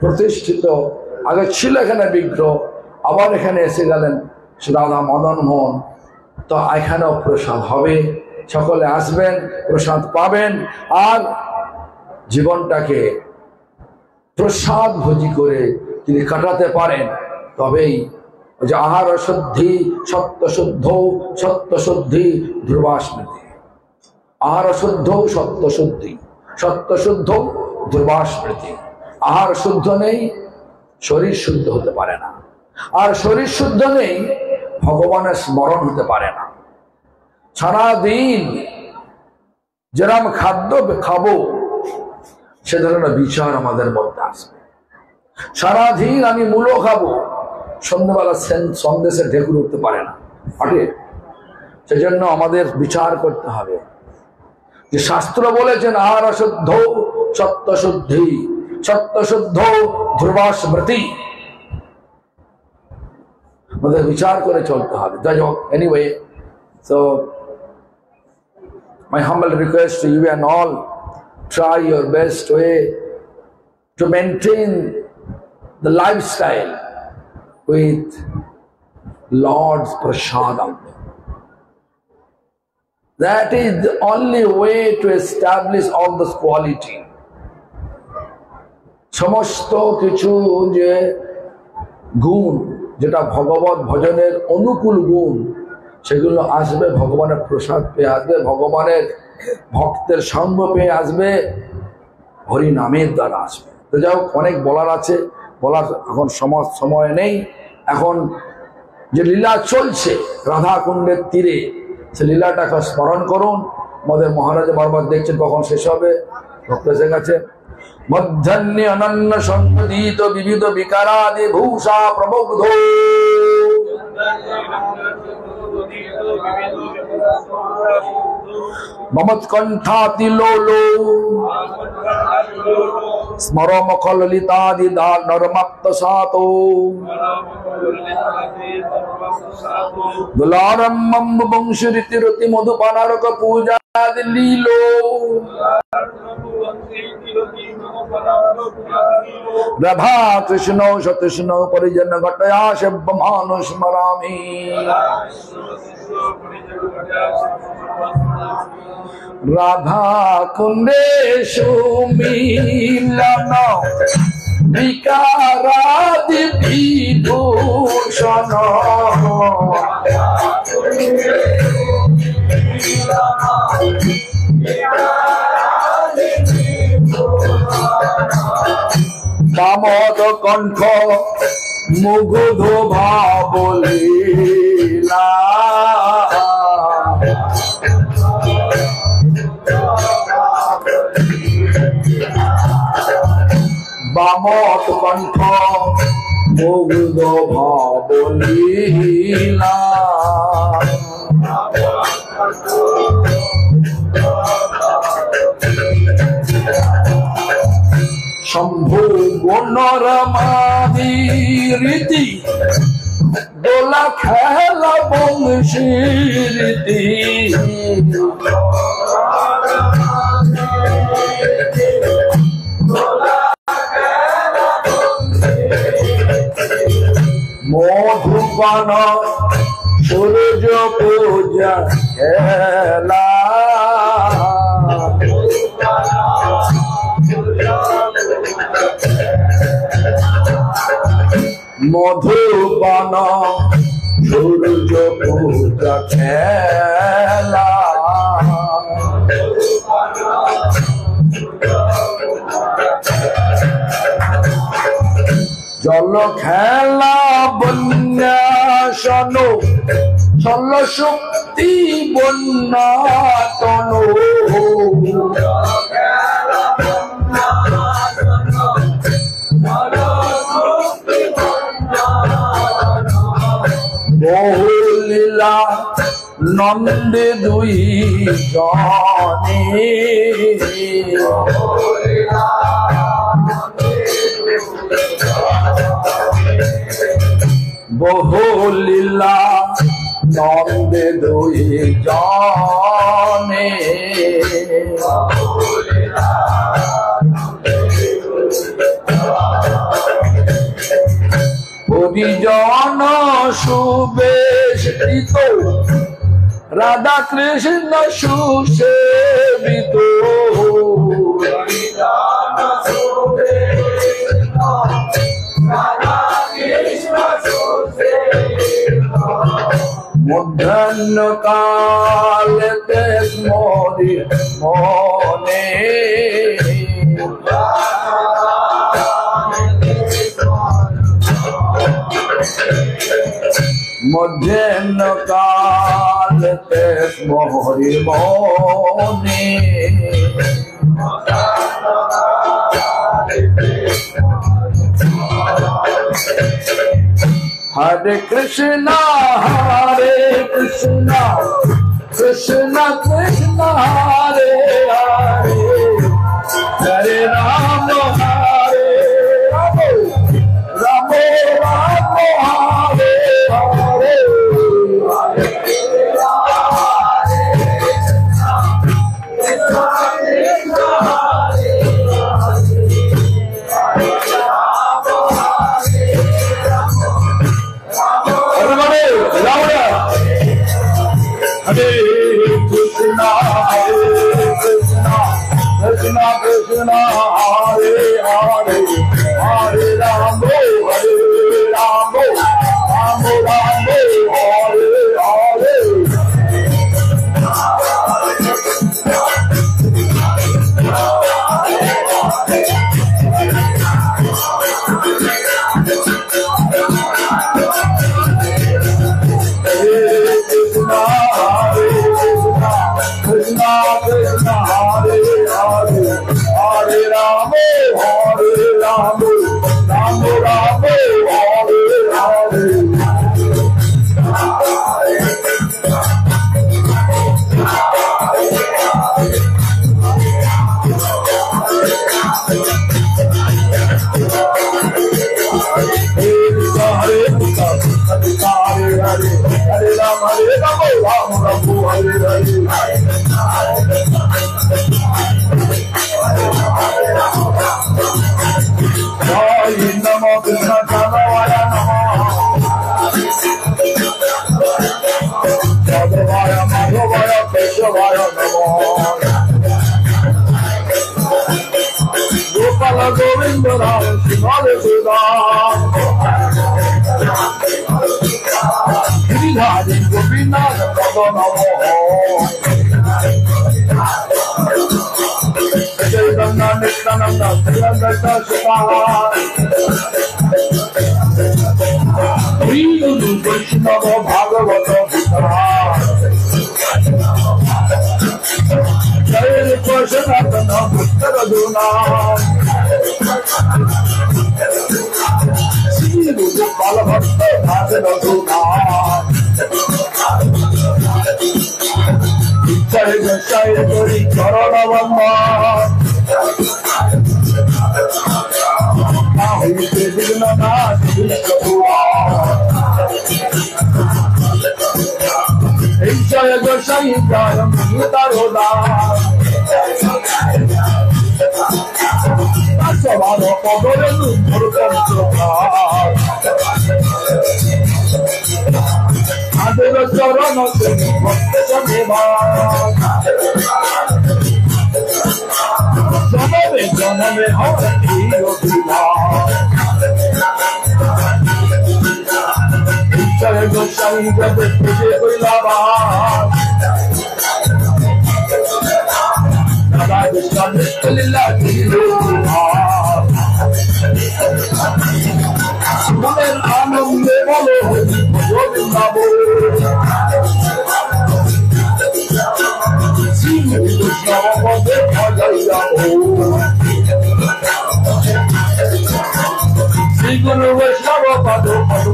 S3: প্রতিষ্ঠিত আগে ছিল এখানে বিগ্রহ, আবার এখানে এসে গেলেন রাধা মদন মোহন। তো এখানেও প্রসাদ হবে, সকলে আসবেন, প্রসাদ পাবেন, আর জীবনটাকে প্রসাদ ভোজি করে যদি কাটাতে পারেন তবেই যে আহার শুদ্ধি সত্য শুদ্ধ, সত্য শুদ্ধি ধ্রুবা স্মৃতি। আহার শুদ্ধ সত্য শুদ্ধি, সত্য শুদ্ধ ধ্রুবা স্মৃতি। আহার শুদ্ধ নেই, শরীর শুদ্ধ হতে পারে না, আর শরীর শুদ্ধ নেই, ভগবানের স্মরণ হতে পারে না। সারাদিন যেরকম খাদ্য খাবো সে ধরনের বিচার আমাদের মধ্যে আসবে। সারাদিন আমি মূলো খাবো, সন্ধ্যাবেলা সন্দেশে ঢেকুর উঠতে পারে না, আটে। সেজন্য আমাদের বিচার করতে হবে যে শাস্ত্র বলেছেন আহার শুদ্ধ সত্য শুদ্ধি, সত্য শুদ্ধ ধ্রুবা স্মৃতি। আমাদের বিচার করে চলতে হবে। যাই হোক, anyway, so my humble request to you and all, try your best way to maintain the lifestyle with Lord's prasadam. That is the only way to establish all this quality. সমস্ত কিছু যে গুণ, যেটা ভগবত ভজনের অনুকূল গুণ, সেগুলো আসবে ভগবানের প্রসাদ পেয়ে, আসবে ভগবানের ভক্তের সঙ্গ পেয়ে, আসবে হরি নামের দ্বারা আসবে। তো যাই হোক, অনেক বলার আছে, বলার এখন সময় নেই। এখন যে লীলা চলছে রাধা কুণ্ডের তীরে, সে লীলাটাকে স্মরণ করুন। আমাদের মহারাজ বারবার দেখছেন কখন শেষ হবে, ভক্ত এসে গেছে। মধ্যাহ্নে অনন্য সংগীত বিবিধ বিকারাদি ভূষা প্রবুদ্ধ মমৎকণ্ঠাতি লোলো স্মর মখল ললিতাদি নরমাপ্ত সাতো দুলারম্বম বংশীতি মধুপানারক পূজাদি লীলো রাধা কৃষ্ণ সতৃষ্ণ পরিজন ঘটয়া সেব্য মানুষ স্মরামি। রাধা কুণ্ডেষু মিলন বিকারাদি বিভূষণ দামোদ কণ্ঠ মুগ্ধ ভাবলীলা বামত কণ্ঠ মুগ্ধ ভাবলীলা শম্ভু গুণরমাদি রীতি দোলা খেলা বংশী রীতি মধুপান সূর্য পূজা খেলা মধুপান সূর্য পূজা খেলা জল খেলা বন্যা সন চল শক্তি বন্যা তন বহুলীলা নন্দে দুই জনে বহুলীলা নন্দে দুই জনে পরিজন সুবেশিত রাধা কৃষ্ণ সুসেবিত মধ্যাহ্ন কালেতে স্মরি মনে মধ্যাহ্ন কালেতে স্মরি মনে হরে কৃষ্ণ কৃষ্ণ কৃষ্ণ হরে হরে হরে রাম হরে Ram Ram Ram Hare Hare Krishna Krishna Hare Hare Hare Rama Hare Rama Rama Rama Hare Hare Krishna Krishna Hare Hare Hare Rama Hare Rama Rama Rama Hare Hare Hare Hare Hare Rama Rama Hare Hare Jai Namo Krishna Jadavaya Namo Jadavaya Madhavaya Keshavaya Namo Gopala Govinda Rama Srimad Sudam Giridhari Gopinath Baba Namo Chaitanya Nityananda Sri Advaita Siddhar Sri Guru Vaishnava Bhagavata Vitar Jai Krishna Krishna Bhutta Raduna Sri Guru Balabhakta Bhata Raduna Jai Jai Guru Charana Vamma Nahite Vigna Nath Vishwapura Jai Jai Jai Mita Roda Asavano Pogorenu Murukan Chokha Adeva Charana Seni Bhakta Janeva Janame Janame Harati Yodhila Jai Jai Jai Puje Kuilava Nada Krishna Lila Yodhila Sumer Anande Bolo Govinda Sri Krishna Bhagavad Bhajaya Sri Guru Vaishnava Bhagavata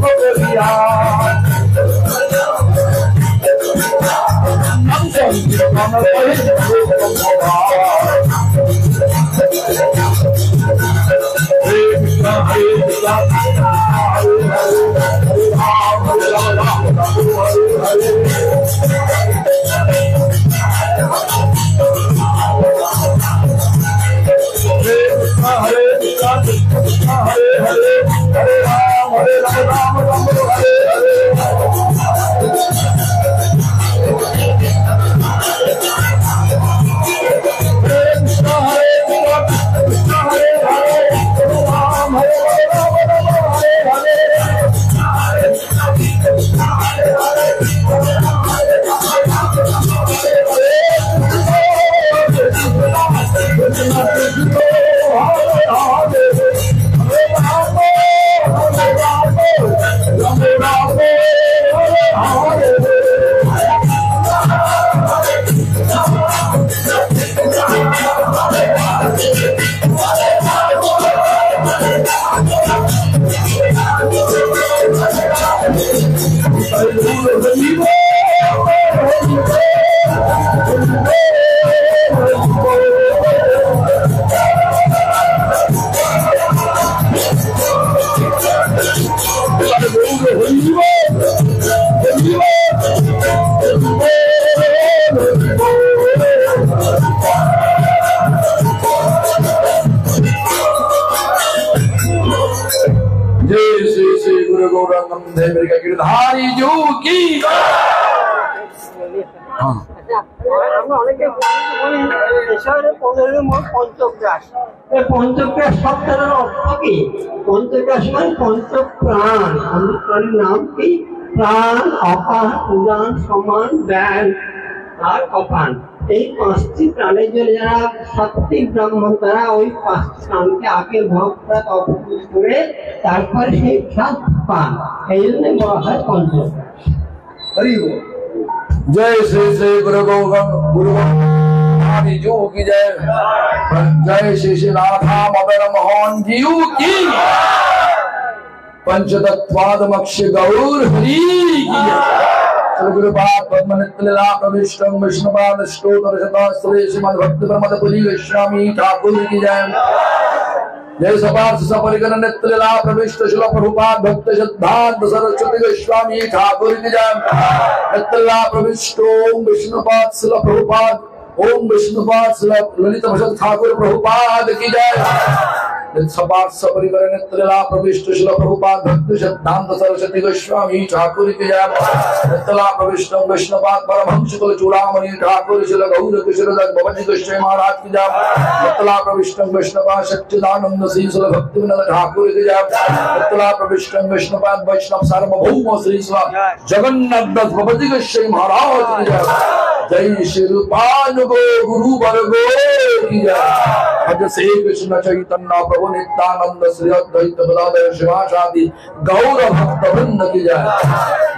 S3: Nam Sankirtana Guru Gaurangam Devrika Giridhari Ju ki हाँ
S1: আমরা অনেকে বলি এসবের 15 মোট পঞ্চগ্রাস। এই পঞ্চগ্রাস শব্দের অর্থ কি? পঞ্চগ্রাস মানে পঞ্চপ্রাণ। পঞ্চপ্রাণের নাম কি? প্রাণ, অপান, উদান, সমান, ব্যান আর অপান। এই 5টি প্রাণের জন্য যারা সাত্বিক ব্রাহ্মণ তারা ওই 5টি প্রাণকে আগে ভোগ করে তারপরে সেই স্বাদ পান। এই জন্য বলা হয় পঞ্চগ্রাস।
S2: हरि बोल।
S3: जय श्री श्री गुरु गोविंद जी की जय। जय श्री श्री राधा मदन मोहन जी की। पंचतत्वादमक्ष गौर हरि की जय। गुरुपाद पद्मनित्तलीला प्रविष्टं विष्णुपाद स्तोत्र शतस्त्री श्रीमद् भक्ति प्रमदपुरी गोस्वामी ठाकुर की जय। जय सपार्थ सपरिगण नित्तलीला प्रविष्ट शिल प्रभुपाद भक्त सिद्धांत सरस्वती गोस्वामी ठाकुर की जय। नित्तलीला प्रविष्ट ओम विष्णुपाद शिल प्रभुपाद ओम विष्णुपाद शिल ललित भजन ठाकुर प्रभुपाद की जय। सपार्थ सपरिगण नित्तलीला प्रविष्ट शिल प्रभुपाद भक्त सिद्धांत सरस्वती गोस्वामी ठाकुर की जय। नित्तलीला प्रविष्ट विष्णुपाद परमहंस कुल चूड़ामणि ठाकुर शिल गौर किशोर भगवती गोस्वामी महाराज की जय। नित्तलीला प्रविष्ट विष्णुपाद सच्चिदानंद श्री शिल भक्ति विनोद ठाकुर की जय। नित्तलीला प्रविष्ट विष्णुपाद वैष्णव सार्वभौम श्री शिल जगन्नाथ दास भगवती गोस्वामी महाराज की जय। जय श्री रूपानुगो गुरु वर्गो की जय। भज श्री कृष्ण चैतन्य प्रभु नित्यानंद श्री अद्वैत गदाधर शिवासादि गौर भक्त वृंद की जय।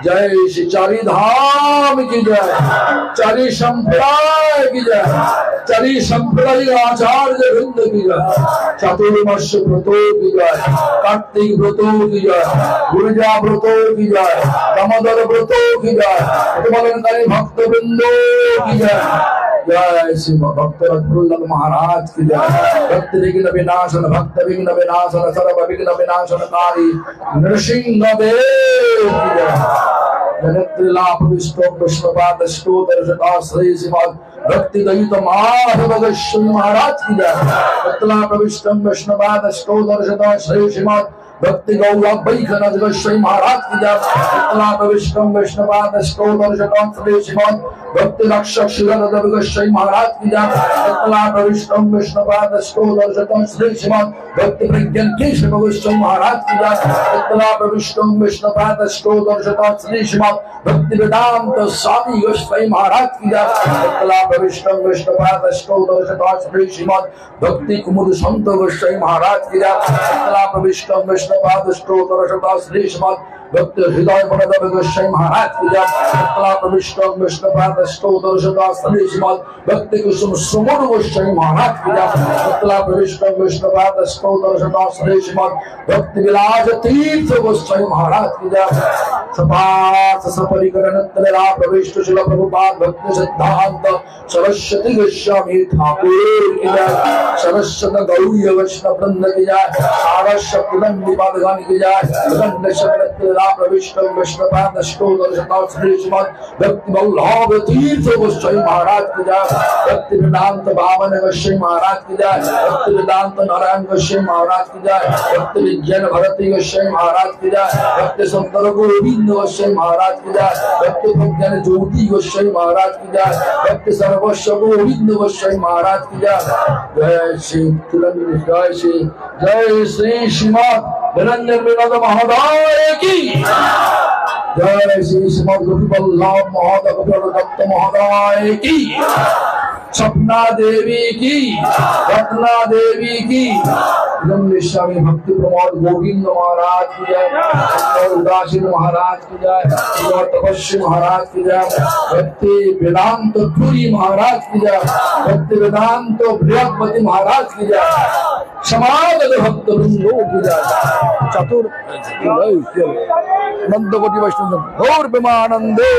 S3: जय श्री चारि धाम की जय। चारि संप्रदाय की जय। चारि संप्रदाय आचार्य वृंद की जय। चतुर्मास व्रतों की जय। कार्तिक व्रतों की जय। गुरुजा व्रतों की जय। दामोदर व्रतों की जय। भक्त वृंदों की जय। जय श्री भक्त रघुनाथ महाराज की जय। भक्त विघ्न विनाशन भक्त विघ्न विनाशन सर्व विघ्न विनाशनकारी नृसिंह देव की जय। जगत्रीला प्रविष्टो विष्णुपाद स्तोत्र शतस्त्री श्रीमद् भक्ति दयित माधव गोस्वामी महाराज की जय। जगत्रीला प्रविष्टो विष्णुपाद स्तोत्र शतस्त्री श्रीमद् भक्ति गौरव वैखनज गोस्वामी महाराज की जय। जगत्रीला प्रविष्टो विष्णुपाद स्तोत्र शतस्त्री श्रीमद् भक्ति रक्षक शिवदेव गोस्वामी महाराज की जय। जगत्रीला प्रविष्टो विष्णुपाद स्तोत्र शतस्त्री श्रीमद् भक्ति प्रज्ञान केशव गोस्वामी महाराज की जय। जगत्रीला प्रविष्टो विष्णुपाद स्तोत्र शतस्त्री श्रीमद् भक्ति वेदांत स्वामी गोस्वामी महाराज की जय। जगत्रीला प्रविष्टो विष्णुपाद स्तोत्र शतस्त्री श्रीमद् भक्ति कुमुद संत गोस्वामी महाराज की जय। जगत्रीला प्रविष्टो विष्णुपाद स्तोत्र शतस्त्री श्रीमद् भक्त हृदय बलदेव गोस्वामी महाराज की जय। जगत्रीला प्रविष्टो विष्णुपाद स्तोत्र शतस्त्री श्रीमद् भक्ति कुसुम सुमन गोस्वामी महाराज की जय। जगत्रीला प्रविष्टो विष्णुपाद स्तोत्र शतस्त्री श्रीमद् भक्ति विलास तीर्थ गोस्वामी महाराज की जय। सपार्थ सपरिगण नित्तलीला प्रविष्ट शिल प्रभुपाद भक्त सिद्धांत सरस्वती गोस्वामी ठाकुर की जय। सरस्वती गौरी वैष्णव वृंद की जय। सारस्वती पादगण की जय। प्रविष्ट विष्णुपाद स्तोत्र शतस्त्री श्रीमद् भक्ति वल्लभ तीर्थ गोस्वामी महाराज की जय। भक्ति वेदांत बामन गोस्वामी महाराज की जय। भक्ति वेदांत नारायण गोस्वामी महाराज की जय। भक्ति विज्ञान भारती गोस्वामी महाराज की जय। भक्ति सुंदर गोविंद गोस्वामी महाराज की जय। भक्ति प्रज्ञान ज्योति गोस्वामी महाराज की जय। भक्ति सर्वस्व गोविंद गोस्वामी महाराज की जय। जय श्री जय श्री श्रीमद् निरंजन विनोद महोदय की जय। श्री श्रीमद् गोपीवल्लभ महोदय दत्त महोदय की। सपना देवी की। रत्ना देवी की। स्वामी भक्ति प्रमोद गोविंद महाराज की जय। उदासीन महाराज की जय। तपस्वी महाराज की जय। भक्ति वेदांत पुरी महाराज की जय। भक्ति वेदांत बृहस्पति महाराज की जय। समागत भक्त वृंदों की जय। चतुर नंद कोटि वैष्णव गौर प्रेमानंदे।